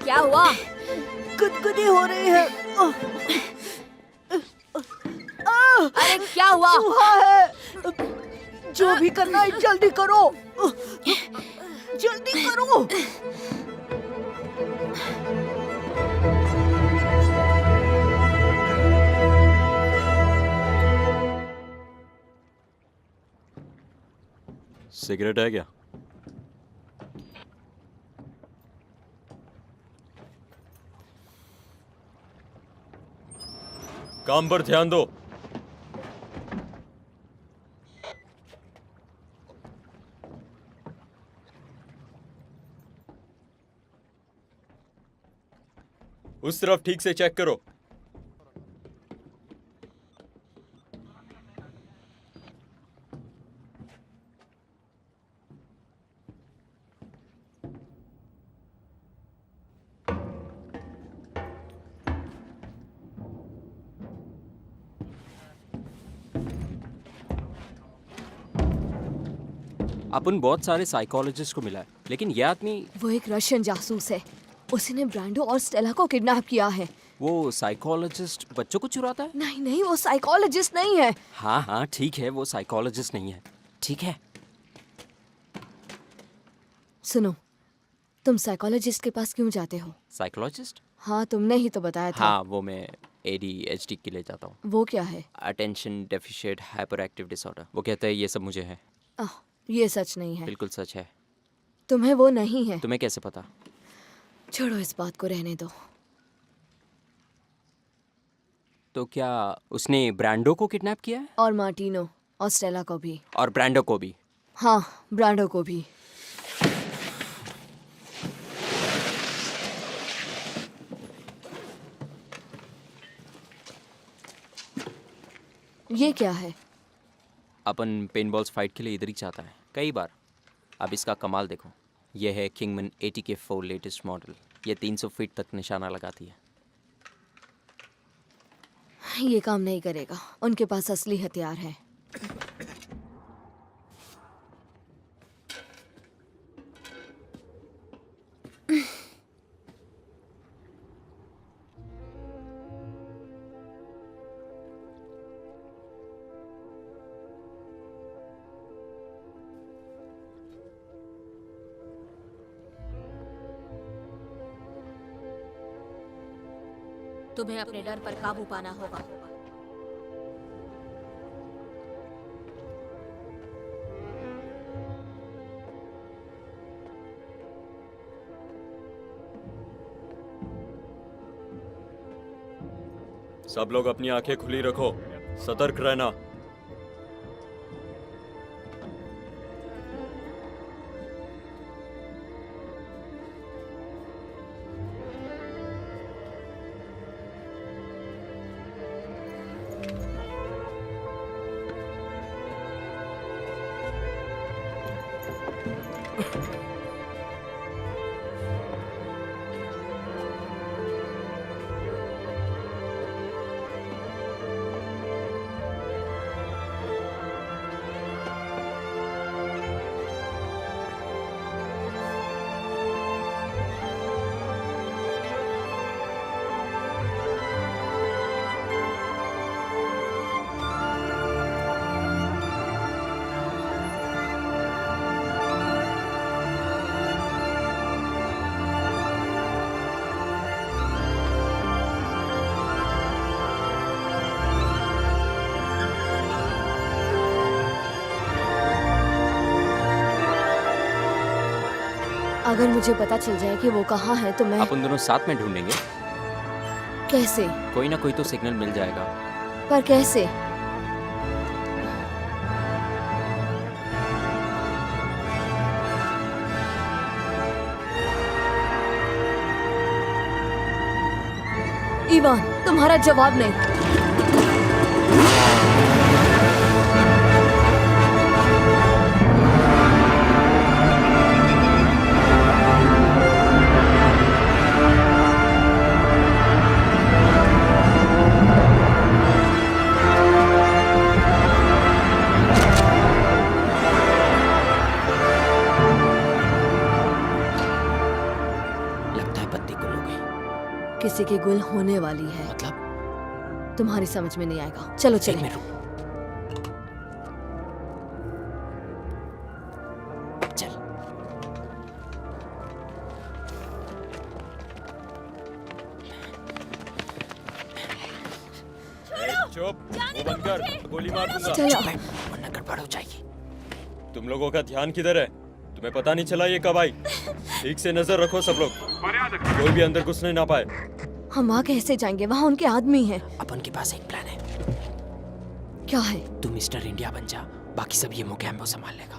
क्या हुआ? गुदगुदी हो रही है। अरे क्या हुआ? चूहा है। जो भी करना है जल्दी करो। जल्दी करो। सिगरेट है क्या? काम पर ध्यान दो। उस तरफ ठीक से चेक करो। अपन बहुत सारे साइकोलॉजिस्ट को मिला है, लेकिन ये आदमी वो एक रशियन जासूस है। उसने ब्रांडो और स्टेला को किडनैप किया है। वो साइकोलॉजिस्ट बच्चों को चुराता है? नहीं नहीं, वो साइकोलॉजिस्ट नहीं है। हाँ हाँ ठीक है, वो साइकोलॉजिस्ट नहीं है, ठीक है। सुनो, तुम साइकोलॉजिस्ट के पास क्यों जाते हो? साइकोलॉजिस्ट? हाँ, तुमने ही तो बताया था। हाँ, वो मैं ADHD के लिए जाता हूँ। वो क्या है? Attention deficit hyper active disorder. वो कहते हैं ये सब मुझे है। ये सच नहीं है। बिल्कुल सच है। तुम्हें वो नहीं है। तुम्हें कैसे पता? छोड़ो, इस बात को रहने दो। तो क्या उसने ब्रांडो को किडनैप किया है? और मार्टिनो और स्टेला को भी। और ब्रांडो को भी? हाँ, ब्रांडो को भी। ये क्या है? अपन पेनबॉल्स फाइट के लिए इधर ही चाहता है कई बार। अब इसका कमाल देखो, यह है किंगमैन ATK4 लेटेस्ट मॉडल। ये 300 फीट तक निशाना लगाती है। ये काम नहीं करेगा, उनके पास असली हथियार है। तुम्हें अपने डर पर काबू पाना होगा। सब लोग अपनी आंखें खुली रखो, सतर्क रहना। अगर मुझे पता चल जाए कि वो कहाँ है तो मैं अपन दोनों साथ में ढूंढेंगे। कैसे? कोई ना कोई तो सिग्नल मिल जाएगा। पर कैसे? इवान, तुम्हारा जवाब नहीं। किसी की गुल होने वाली है। मतलब? तुम्हारी समझ में नहीं आएगा। चलो चलें। चल। चुप, वो बंद कर, गोली मार दूंगा। चलो। वरना गड़बड़ हो जाएगी। तुम लोगों का ध्यान किधर है? तुम्हें पता नहीं चला ये कब आई? ठीक से नजर रखो सब लोग, कोई भी अंदर घुसने ना पाए। हम वहाँ कैसे जाएंगे? वहाँ उनके आदमी हैं। अपन के पास एक प्लान है। क्या है? तू मिस्टर इंडिया बन जा, बाकी सब ये मोगैम्बो संभाल लेगा।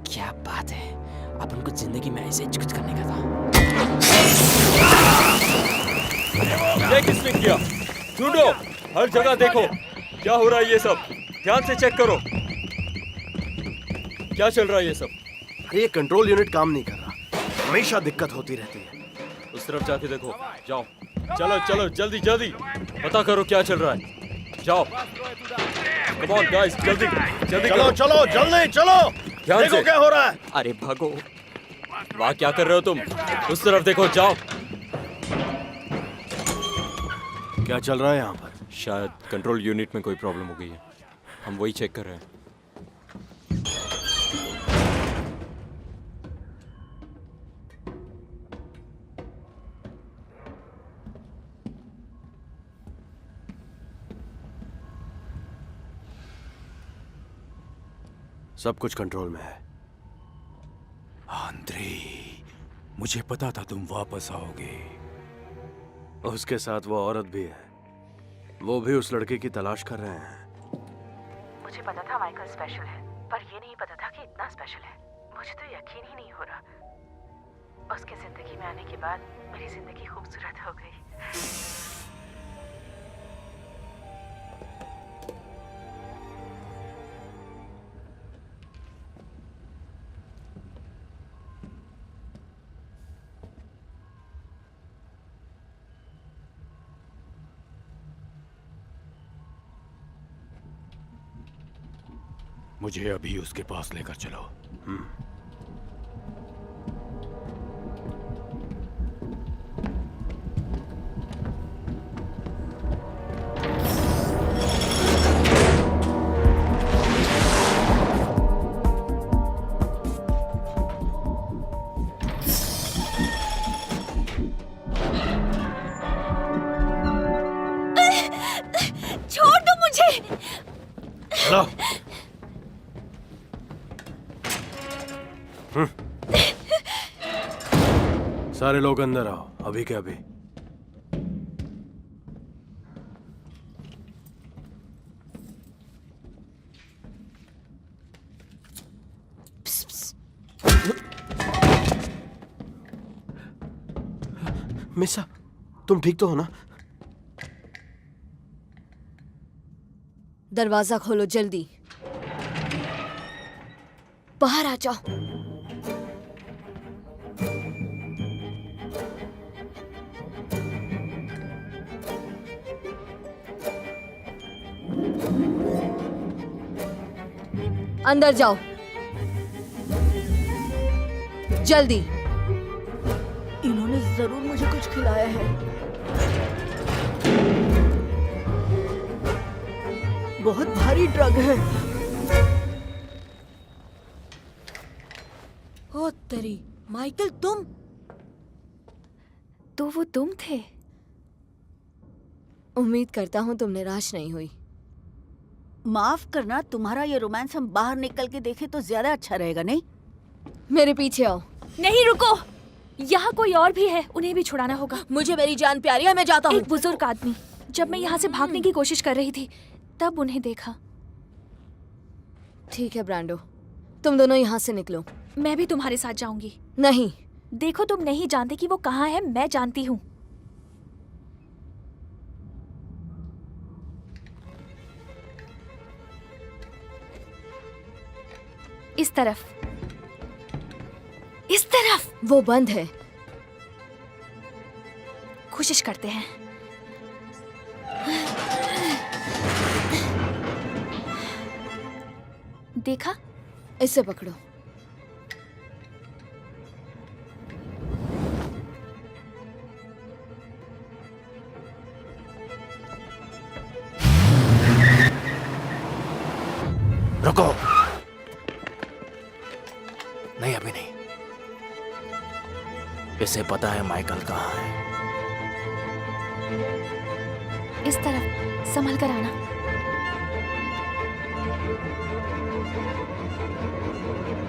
क्या बात है, अपन को जिंदगी में ऐसे कुछ करने का था। ये किसने किया? ढूंढो, हर जगह देखो, क्या हो रहा है ये सब? ध्यान से चेक करो, क्या चल रहा है ये सब? ये कंट्रोल यूनिट काम नहीं कर रहा, हमेशा दिक्कत होती रहती है। उस तरफ जाके देखो, जाओ। चलो चलो, जल्दी जल्दी पता करो क्या चल रहा है। जाओ, कम ऑन गाइस, जल्दी जल्दी चलो चलो, जल्दी चलो, देखो क्या हो रहा है। अरे भागो। वाह, क्या कर रहे हो तुम? उस तरफ देखो, जाओ। क्या चल रहा है यहाँ पर? शायद कंट्रोल यूनिट में कोई प्रॉब्लम हो गई है, हम वही चेक कर रहे हैं। सब कुछ कंट्रोल में है। आंद्रे, मुझे पता था तुम वापस आओगे। उसके साथ वो औरत भी है, वो भी उस लड़के की तलाश कर रहे हैं। मुझे पता था माइकल स्पेशल है, पर ये नहीं पता था कि इतना स्पेशल है। मुझे तो यकीन ही नहीं हो रहा। उसके जिंदगी में आने के बाद मेरी जिंदगी खूबसूरत हो गई। मुझे अभी उसके पास लेकर चलो। छोड़ दो मुझे। चलो। सारे लोग अंदर आओ, अभी के अभी। मिसा, तुम ठीक तो हो ना? दरवाजा खोलो जल्दी। बाहर आ जाओ। अंदर जाओ जल्दी। इन्होंने जरूर मुझे कुछ खिलाया है। बहुत भारी ड्रग है। ओ तेरी, माइकल तुम? तो वो तुम थे? उम्मीद करता हूँ तुम निराश नहीं हुई। माफ करना, तुम्हारा ये रोमांस हम बाहर निकल के देखे तो ज्यादा अच्छा रहेगा, नहीं? मेरे पीछे आओ। नहीं, रुको। यहाँ कोई और भी है, उन्हें भी छुड़ाना होगा। मुझे मेरी जान प्यारी है, मैं जाता हूँ। एक बुजुर्ग आदमी। जब मैं यहाँ से भागने की कोशिश कर रही थी तब उन्हें देखा। ठीक है ब्रांडो, तुम दोनों यहाँ से निकलो। मैं भी तुम्हारे साथ जाऊंगी। नहीं। देखो, तुम नहीं जानते कि वो कहाँ है, मैं जानती हूँ। इस तरफ, इस तरफ। वो बंद है। कोशिश करते हैं। देखा? इसे पकड़ो। रुको। नहीं, अभी नहीं। इसे पता है माइकल कहाँ है। इस तरफ, संभल कर आना।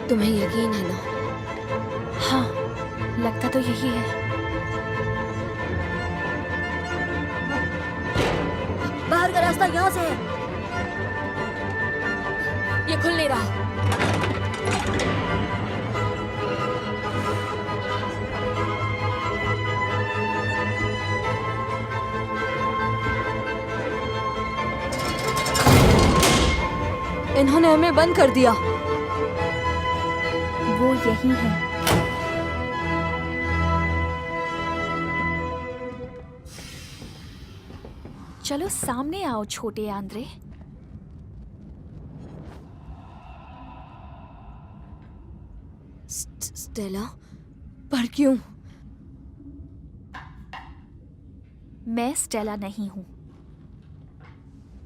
तुम्हें यकीन है ना? हाँ, लगता तो यही है। बाहर का रास्ता यहाँ से है। ये खुल नहीं रहा। इन्होंने हमें बंद कर दिया। वो यही है। चलो सामने आओ छोटे आंद्रे। स्टेला, पर क्यों? मैं स्टेला नहीं हूं।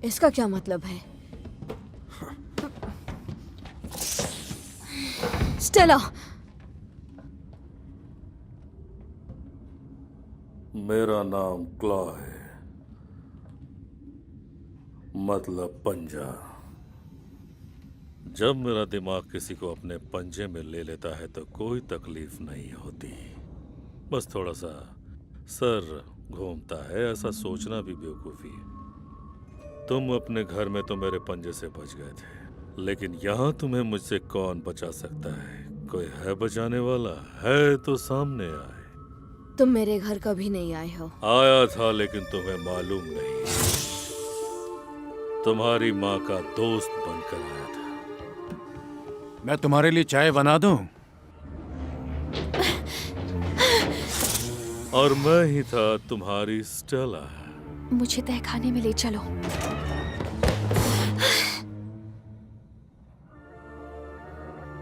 इसका क्या मतलब है? स्टेला। मेरा नाम क्लॉ है, मतलब पंजा। जब मेरा दिमाग किसी को अपने पंजे में ले लेता है तो कोई तकलीफ नहीं होती, बस थोड़ा सा सर घूमता है। ऐसा सोचना भी बेवकूफ़ी है। तुम अपने घर में तो मेरे पंजे से बच गए थे, लेकिन यहाँ तुम्हें मुझसे कौन बचा सकता है? कोई है बचाने वाला? है तो सामने आए। तुम मेरे घर कभी नहीं आए हो। आया था, लेकिन तुम्हें मालूम नहीं। तुम्हारी माँ का दोस्त बनकर आया था। मैं तुम्हारे लिए चाय बना दूं? और मैं ही था तुम्हारी स्टेला। मुझे तहखाने में ले चलो।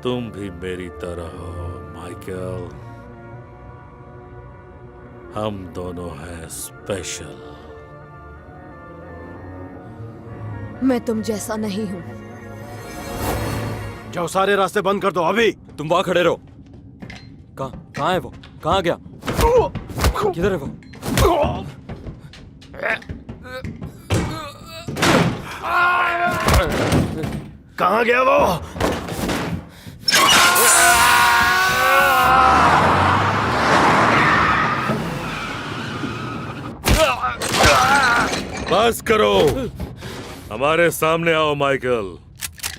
तुम भी मेरी तरह हो माइकल। हम दोनों हैं स्पेशल। मैं तुम जैसा नहीं हूँ। जाओ, सारे रास्ते बंद कर दो अभी। तुम वहां खड़े रहो। कहाँ है वो? कहाँ गया? किधर है वो? कहाँ गया वो? बस करो, हमारे सामने आओ माइकल,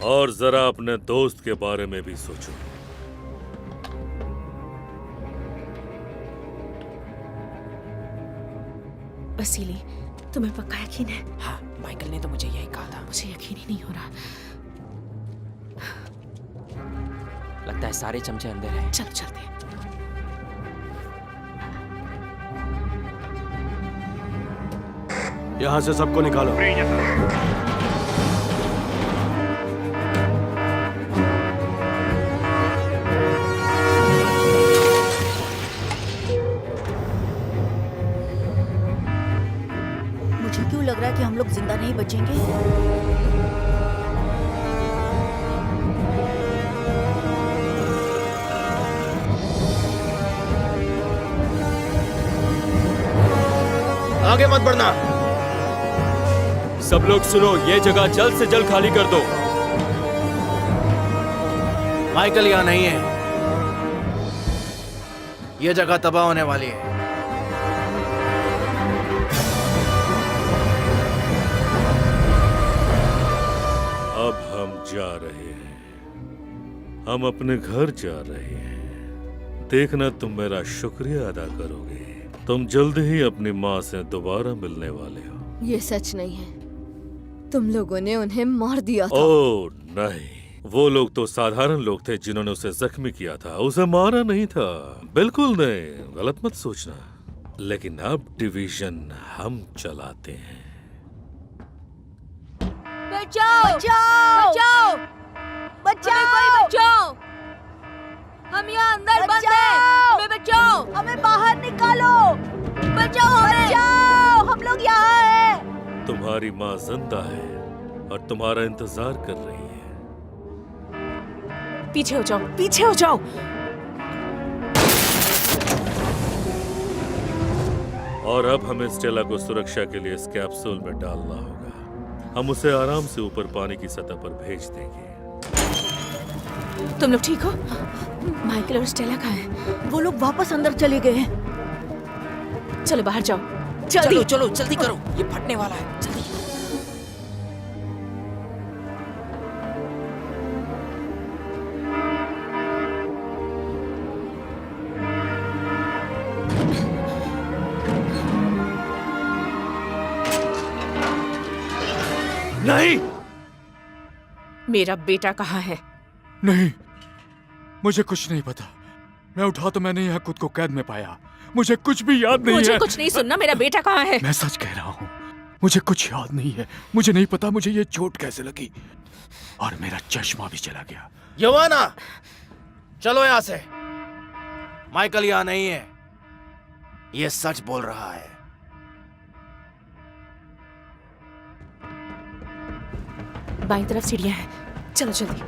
और जरा अपने दोस्त के बारे में भी सोचो। वसीली, तुम्हें पक्का यकीन है? हाँ, माइकल ने तो मुझे यही कहा था। मुझे यकीन ही नहीं हो रहा। लगता है सारे चमचे अंदर हैं। चल चलते हैं। यहाँ से सबको निकालो। मुझे क्यों लग रहा है कि हम लोग जिंदा नहीं बचेंगे? आगे मत बढ़ना। सब लोग सुनो, ये जगह जल्द से जल्द खाली कर दो। माइकल यहाँ नहीं है। ये जगह तबाह होने वाली है। अब हम जा रहे हैं, हम अपने घर जा रहे हैं। देखना तुम मेरा शुक्रिया अदा करोगे। तुम जल्द ही अपनी माँ से दोबारा मिलने वाले हो। ये सच नहीं है, तुम लोगों ने उन्हें मार दिया था। ओह नहीं, वो लोग तो साधारण लोग थे जिन्होंने उसे जख्मी किया था, उसे मारा नहीं था। बिल्कुल नहीं, गलत मत सोचना। लेकिन अब डिवीजन हम चलाते हैं। बचाओ बचाओ बचाओ कोई बचाओ, हम यहाँ अंदर बंद हैं। हमें बचाओ, हमें बाहर निकालो। बचाओ हमें, बचाओ, हम लोग यहाँ हैं। तुम्हारी माँ जिंदा है और तुम्हारा इंतजार कर रही है। पीछे हो जाओ, पीछे हो जाओ। और अब हमें स्टेला को सुरक्षा के लिए इस कैप्सूल में डालना होगा। हम उसे आराम से ऊपर पानी की सतह पर भेज देंगे। तुम लोग ठीक हो? माइकल और स्टेला कहाँ हैं? वो लोग वापस अंदर चले गए हैं। चलो बाहर जाओ, जल्दी। चलो चलो जल्दी करो, ये फटने वाला है, जल्दी। नहीं, मेरा बेटा कहाँ है? नहीं, मुझे कुछ नहीं पता। मैं उठा तो मैंने यहाँ खुद को कैद में पाया। मुझे कुछ भी याद नहीं है। मुझे कुछ नहीं सुनना, मेरा बेटा कहाँ है? मैं सच कह रहा हूँ, मुझे कुछ याद नहीं है। मुझे नहीं पता मुझे ये चोट कैसे लगी, और मेरा चश्मा भी चला गया। यवाना, चलो यहाँ से। माइकल यहाँ नहीं है, ये सच बोल रहा है। बाईं तरफ सीढ़ियां हैं, चलो जल्दी।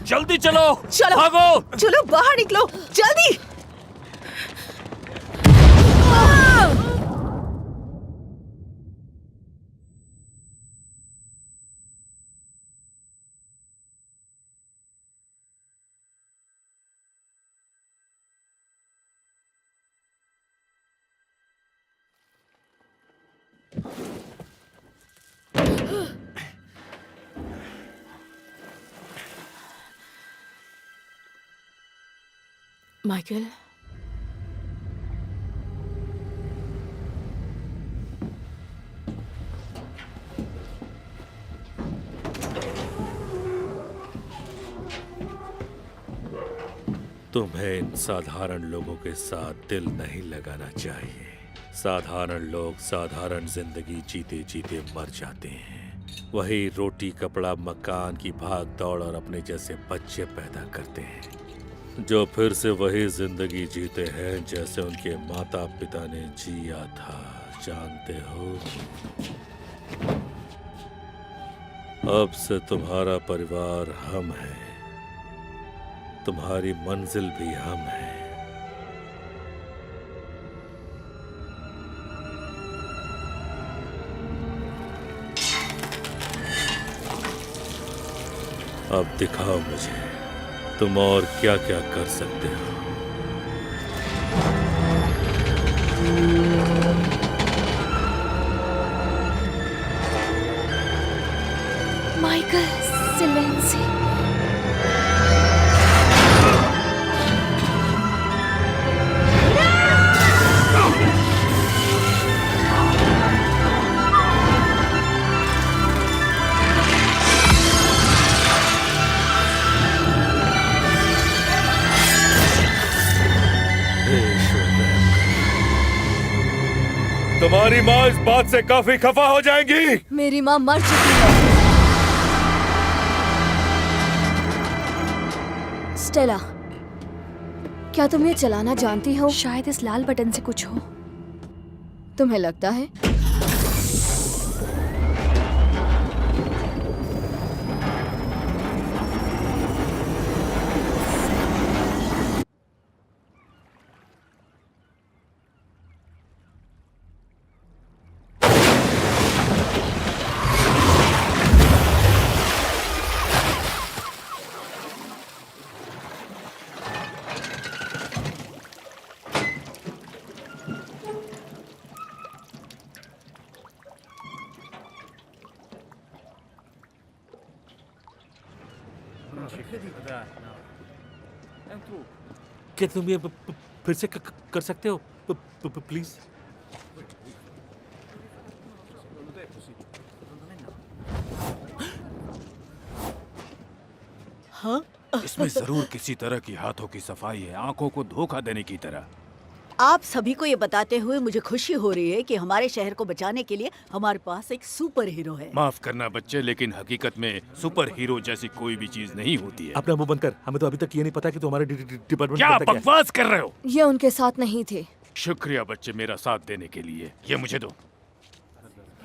जल्दी चलो, चलो भागो, चलो बाहर निकलो, जल्दी। माइकल, तुम्हें इन साधारण लोगों के साथ दिल नहीं लगाना चाहिए। साधारण लोग साधारण जिंदगी जीते जीते मर जाते हैं। वही रोटी कपड़ा मकान की भाग दौड़ और अपने जैसे बच्चे पैदा करते हैं, जो फिर से वही जिंदगी जीते हैं जैसे उनके माता पिता ने जिया था। जानते हो, अब से तुम्हारा परिवार हम है, तुम्हारी मंजिल भी हम है। अब दिखाओ मुझे तुम और क्या क्या कर सकते हो। माइकल, सिलेंसी। तुम्हारी माँ इस बात से काफी खफा हो जाएंगी। मेरी माँ मर चुकी है। स्टेला, क्या तुम ये चलाना जानती हो? शायद इस लाल बटन से कुछ हो। तुम्हें लगता है? क्या तुम ये फिर से कर सकते हो प्लीज? हाँ? इसमें जरूर किसी तरह की हाथों की सफाई है, आंखों को धोखा देने की तरह। आप सभी को ये बताते हुए मुझे खुशी हो रही है कि हमारे शहर को बचाने के लिए हमारे पास एक सुपर हीरो है। माफ करना बच्चे, लेकिन हकीकत में सुपर हीरो जैसी कोई भी चीज नहीं होती है। अपना मुंह बंद कर, हमें तो अभी तक ये नहीं पता कि तू हमारे डिपार्टमेंट क्या बकवास कर रहे हो? ये उनके साथ नहीं थे। शुक्रिया बच्चे मेरा साथ देने के लिए। ये मुझे दो।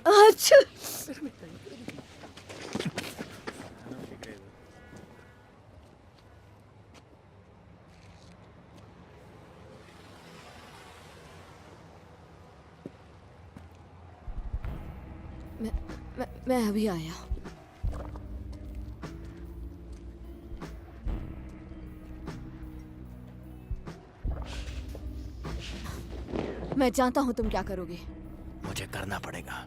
अच्छा मैं अभी आया। मैं जानता हूँ तुम क्या करोगे। मुझे करना पड़ेगा।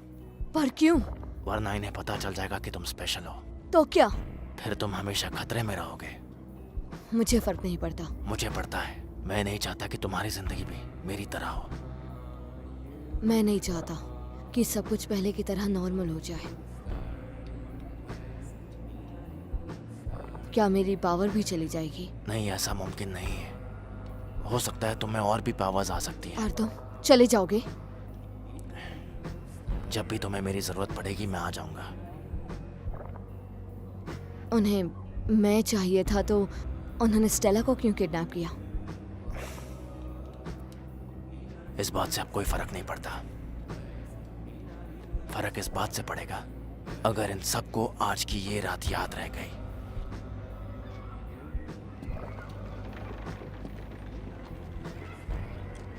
पर क्यों? वरना इन्हें पता चल जाएगा कि तुम स्पेशल हो। तो क्या? फिर तुम हमेशा खतरे में रहोगे। मुझे फर्क नहीं पड़ता। मुझे पड़ता है। मैं नहीं चाहता कि तुम्हारी जिंदगी भी मेरी तरह हो। मैं नहीं चाहता कि सब कुछ पहले की तरह नॉर्मल हो जाए। क्या मेरी पावर भी चली जाएगी? नहीं, ऐसा मुमकिन नहीं है। हो सकता है तुम्हें और भी पावर्स आ सकती है। और तुम चले जाओगे? जब भी तुम्हें मेरी जरूरत पड़ेगी मैं आ जाऊंगा। उन्हें मैं चाहिए था तो उन्होंने स्टेला को क्यों किडनैप किया? इस बात से अब कोई फर्क नहीं पड़ता। फर्क इस बात से पड़ेगा अगर इन सबको आज की ये रात याद रह गई।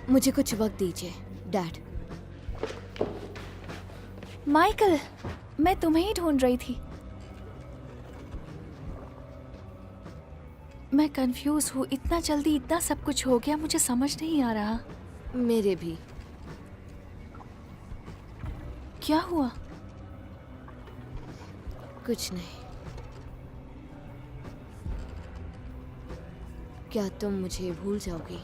मुझे कुछ वक्त दीजिए डैड। माइकल, मैं तुम्हें ही ढूंढ रही थी। मैं कंफ्यूज हूँ। इतना जल्दी इतना सब कुछ हो गया, मुझे समझ नहीं आ रहा। मेरे भी। क्या हुआ? कुछ नहीं। क्या तुम मुझे भूल जाओगी?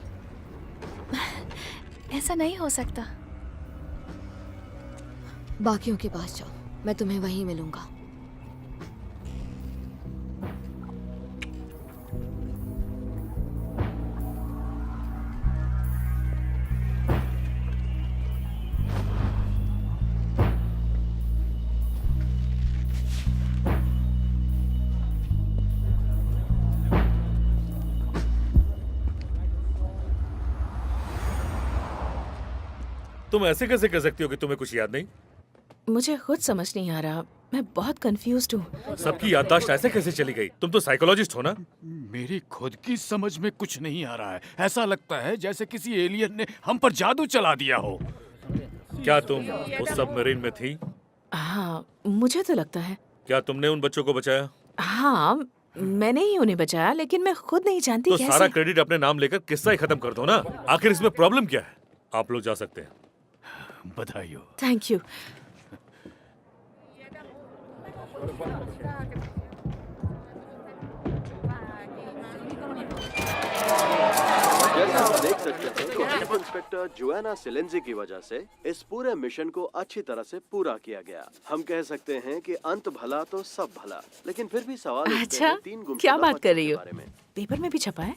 ऐसा नहीं हो सकता। बाकियों के पास जाओ, मैं तुम्हें वहीं मिलूंगा। तुम ऐसे कैसे कह सकती हो कि तुम्हें कुछ याद नहीं? मुझे खुद समझ नहीं आ रहा। मैं बहुत कंफ्यूज्ड हूँ। सबकी याददाश्त ऐसे कैसे चली गई? तुम तो साइकोलॉजिस्ट हो ना? मेरी खुद की समझ में कुछ नहीं आ रहा है। ऐसा लगता है जैसे किसी एलियन ने हम पर जादू चला दिया हो। क्या तुम उस सबमरीन में थी? हाँ, मुझे तो लगता है। क्या तुमने उन बच्चों को बचाया? हाँ, मैंने ही उन्हें बचाया, लेकिन मैं खुद नहीं जानती तो कैसे। सारा क्रेडिट अपने नाम लेकर किस्सा ही खत्म कर दो ना। आखिर इसमें प्रॉब्लम क्या है? आप लोग जा सकते हैं। बधाई हो। Thank you. जैसा आप देख सकते हैं कि चीफ इंस्पेक्टर जोआना सिलेंजी की वजह से इस पूरे मिशन को अच्छी तरह से पूरा किया गया। हम कह सकते हैं कि अंत भला तो सब भला, लेकिन फिर भी सवाल उठते अच्छा, हैं 3 गुमशुदा क्या बात कर बच्चों रही के हो? बारे में। पेपर में भी छपा है?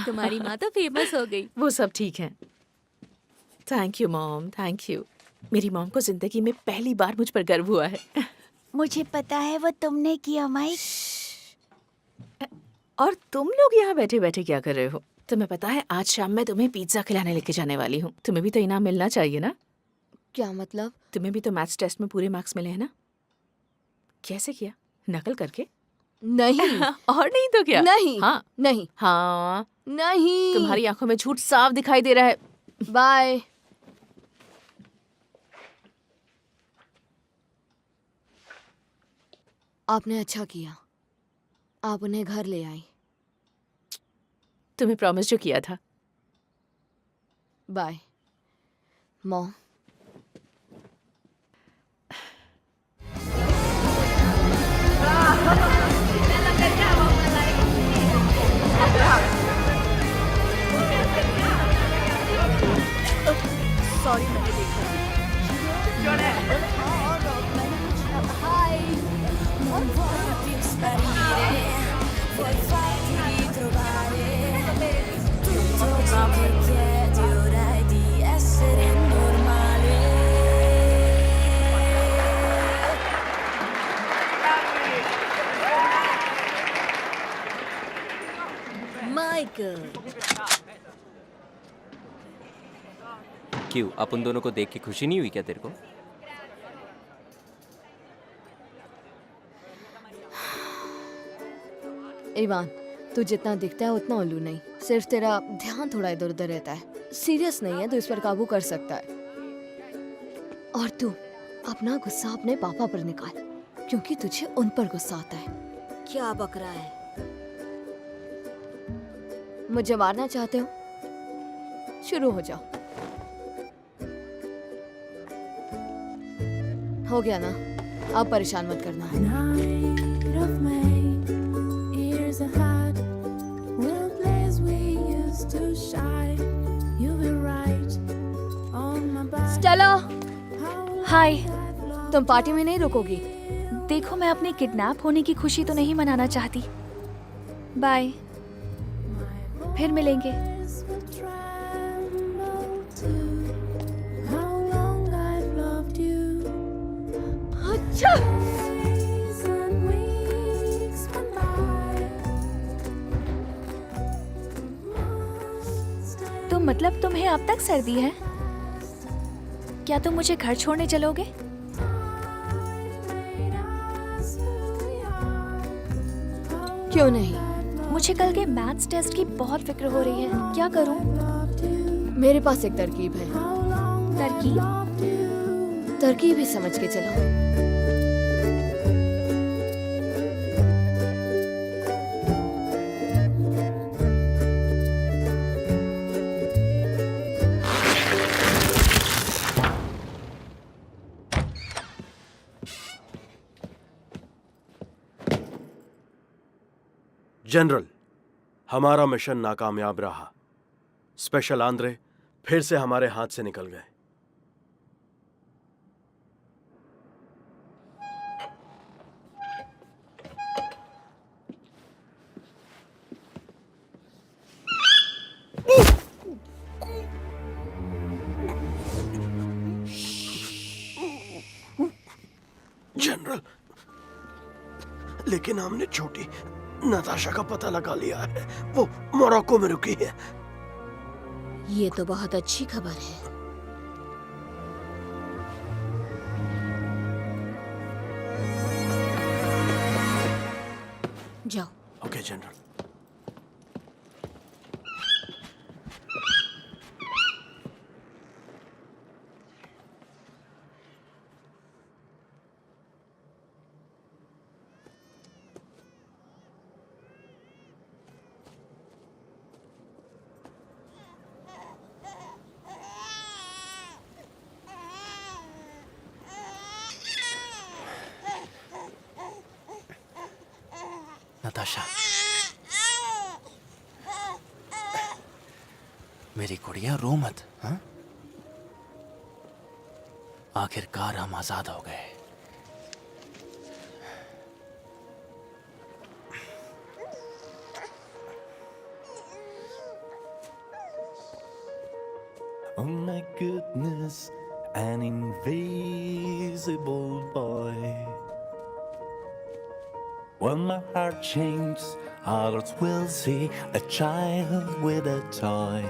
तुम्हारी माँ तो फेमस हो गई। वो सब ठीक है। Thank you mom, thank you. मेरी मॉम को जिंदगी में पहली बार मुझ पर गर्व हुआ है। मुझे पता है वो तुमने किया माइक। और तुम लोग यहाँ बैठे बैठे क्या कर रहे हो? तुम्हें पता है आज शाम मैं तुम्हें पिज्जा खिलाने लेके जाने वाली हूँ। तुम्हें भी तो इनाम मिलना चाहिए ना? क्या मतलब? तुम्हें भी तो मैथ्स टेस्ट में पूरे मार्क्स मिले हैं ना? कैसे किया? नकल करके? नहीं। और नहीं तो क्या? नहीं। हाँ नहीं। हाँ नहीं। तुम्हारी आंखों में झूठ साफ दिखाई दे रहा है। बाय। आपने अच्छा किया, आप उन्हें घर ले आई। तुम्हें प्रॉमिस जो किया था। Bye mom. माइकल, क्यों अपन दोनों को देख के खुशी नहीं हुई क्या तेरे को? इवान, तू जितना दिखता है उतना उल्लू नहीं, सिर्फ तेरा ध्यान थोड़ा इधर उधर रहता है। सीरियस नहीं है तो इस पर काबू कर सकता है। और तू अपना गुस्सा अपने पापा पर निकाल, क्योंकि तुझे उन पर गुस्सा आता है। क्या बक रहा है? मुझे मारना चाहते हो? शुरू हो जाओ। हो गया ना, अब परेशान मत करना। स्टेला, हाय। तुम पार्टी में नहीं रुकोगी? देखो, मैं अपने किडनैप होने की खुशी तो नहीं मनाना चाहती। बाय, फिर मिलेंगे। अच्छा, तो मतलब तुम्हें अब तक सर्दी है? क्या तुम मुझे घर छोड़ने चलोगे? क्यों नहीं? मुझे कल के मैथ्स टेस्ट की बहुत फिक्र हो रही है। क्या करूं? मेरे पास एक तरकीब है। तरकीब? तरकीब ही समझ के चलो। जनरल, हमारा मिशन नाकामयाब रहा। स्पेशल आंद्रे फिर से हमारे हाथ से निकल गए। जनरल, लेकिन हमने छोटी नताशा का पता लगा लिया है। वो मोरक्को में रुकी है। ये तो बहुत अच्छी खबर है। जाओ। Okay general. नताशा, मेरी गुड़िया, रो मत। हाँ? आखिरकार हम आजाद हो गए। Oh my goodness, an invisible boy. When my heart changes, others will see a child with a toy.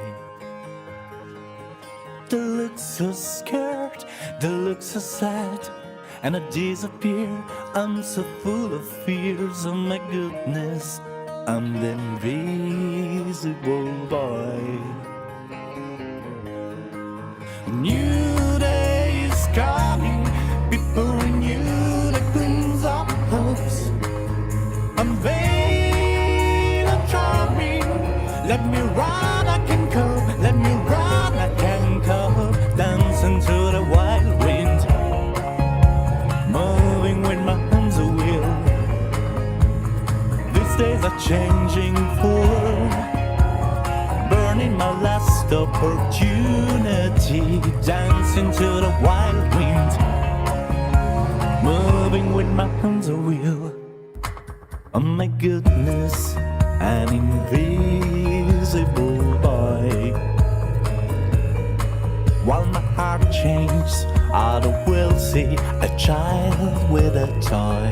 They look so scared, they look so sad, and I disappear. I'm so full of fears. Oh my goodness, I'm the invisible boy. New day is coming, people renew the glimpse of hopes. I'm vain and charming. Let me run, I can cope. Let me run, I can cope. Dancing to the wild wind, moving with my hands a wheel. These days are changing for burning my last opportunity. Dancing to the wild wind, moving with my hands a wheel. Oh my goodness, an invisible boy. While my heart changes, I will see a child with a toy.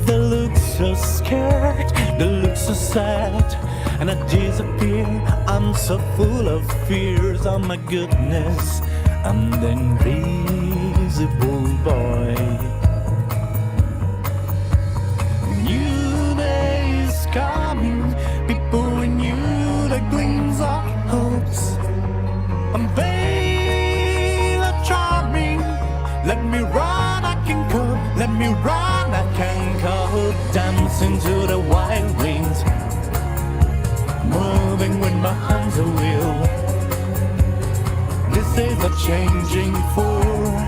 They look so so scared, they look so sad, and I disappear. I'm so full of fears. Oh my goodness, I'm the invisible boy. New day is coming, people renew the gleams of hopes. I'm vain or charming. Let me run, I can cope. Let me run, I can cope. Dancing to the wild winds, moving with my hands a wheel. This is a changing form,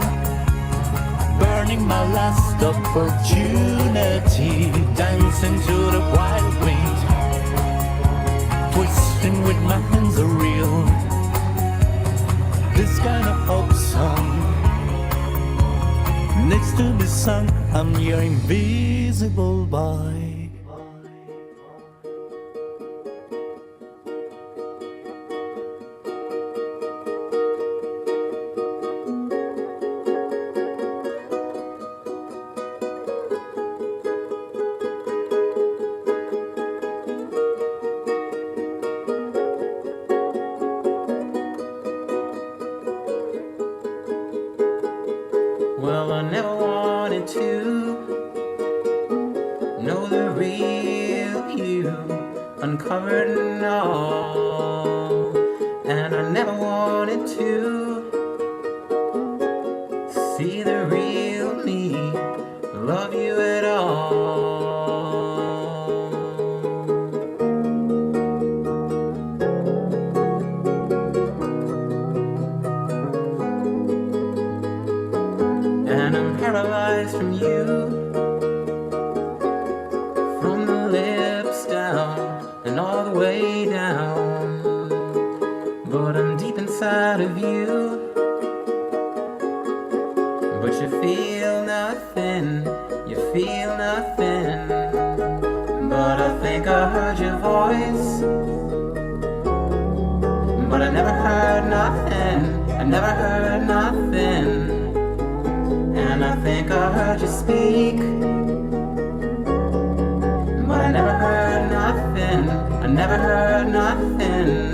burning my last opportunity. Dancing to the wild winds, twisting with my hands a reel. This kind of hope song needs to be sung. I'm your invisible boy. Well, I never wanted to know the real you, uncovered and all. And I never wanted to see the real me, love you at all. And I'm paralyzed from you, from the lips down and all the way down. But I'm deep inside of you, but you feel nothing, you feel nothing. But I think I heard your voice, but I never heard nothing, I never heard nothing. And I think I heard you speak, but I never heard nothing, I never heard nothing.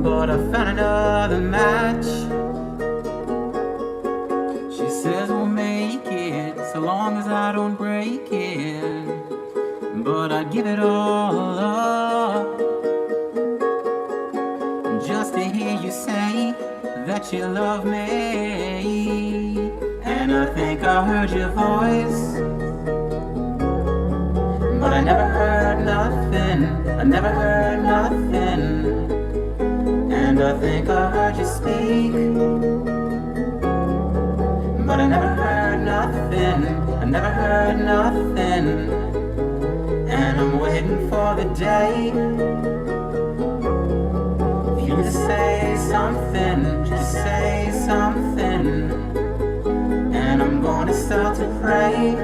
But I found another match. She says we'll make it so long as I don't break it. But I'd give it all up just to hear you say that you love me. And I think I heard your voice, but I never heard nothing, I never heard nothing. And I think I heard you speak, but I never heard nothing, I never heard nothing. And I'm waiting for the day for you to say something, just say something. And I'm gonna start to pray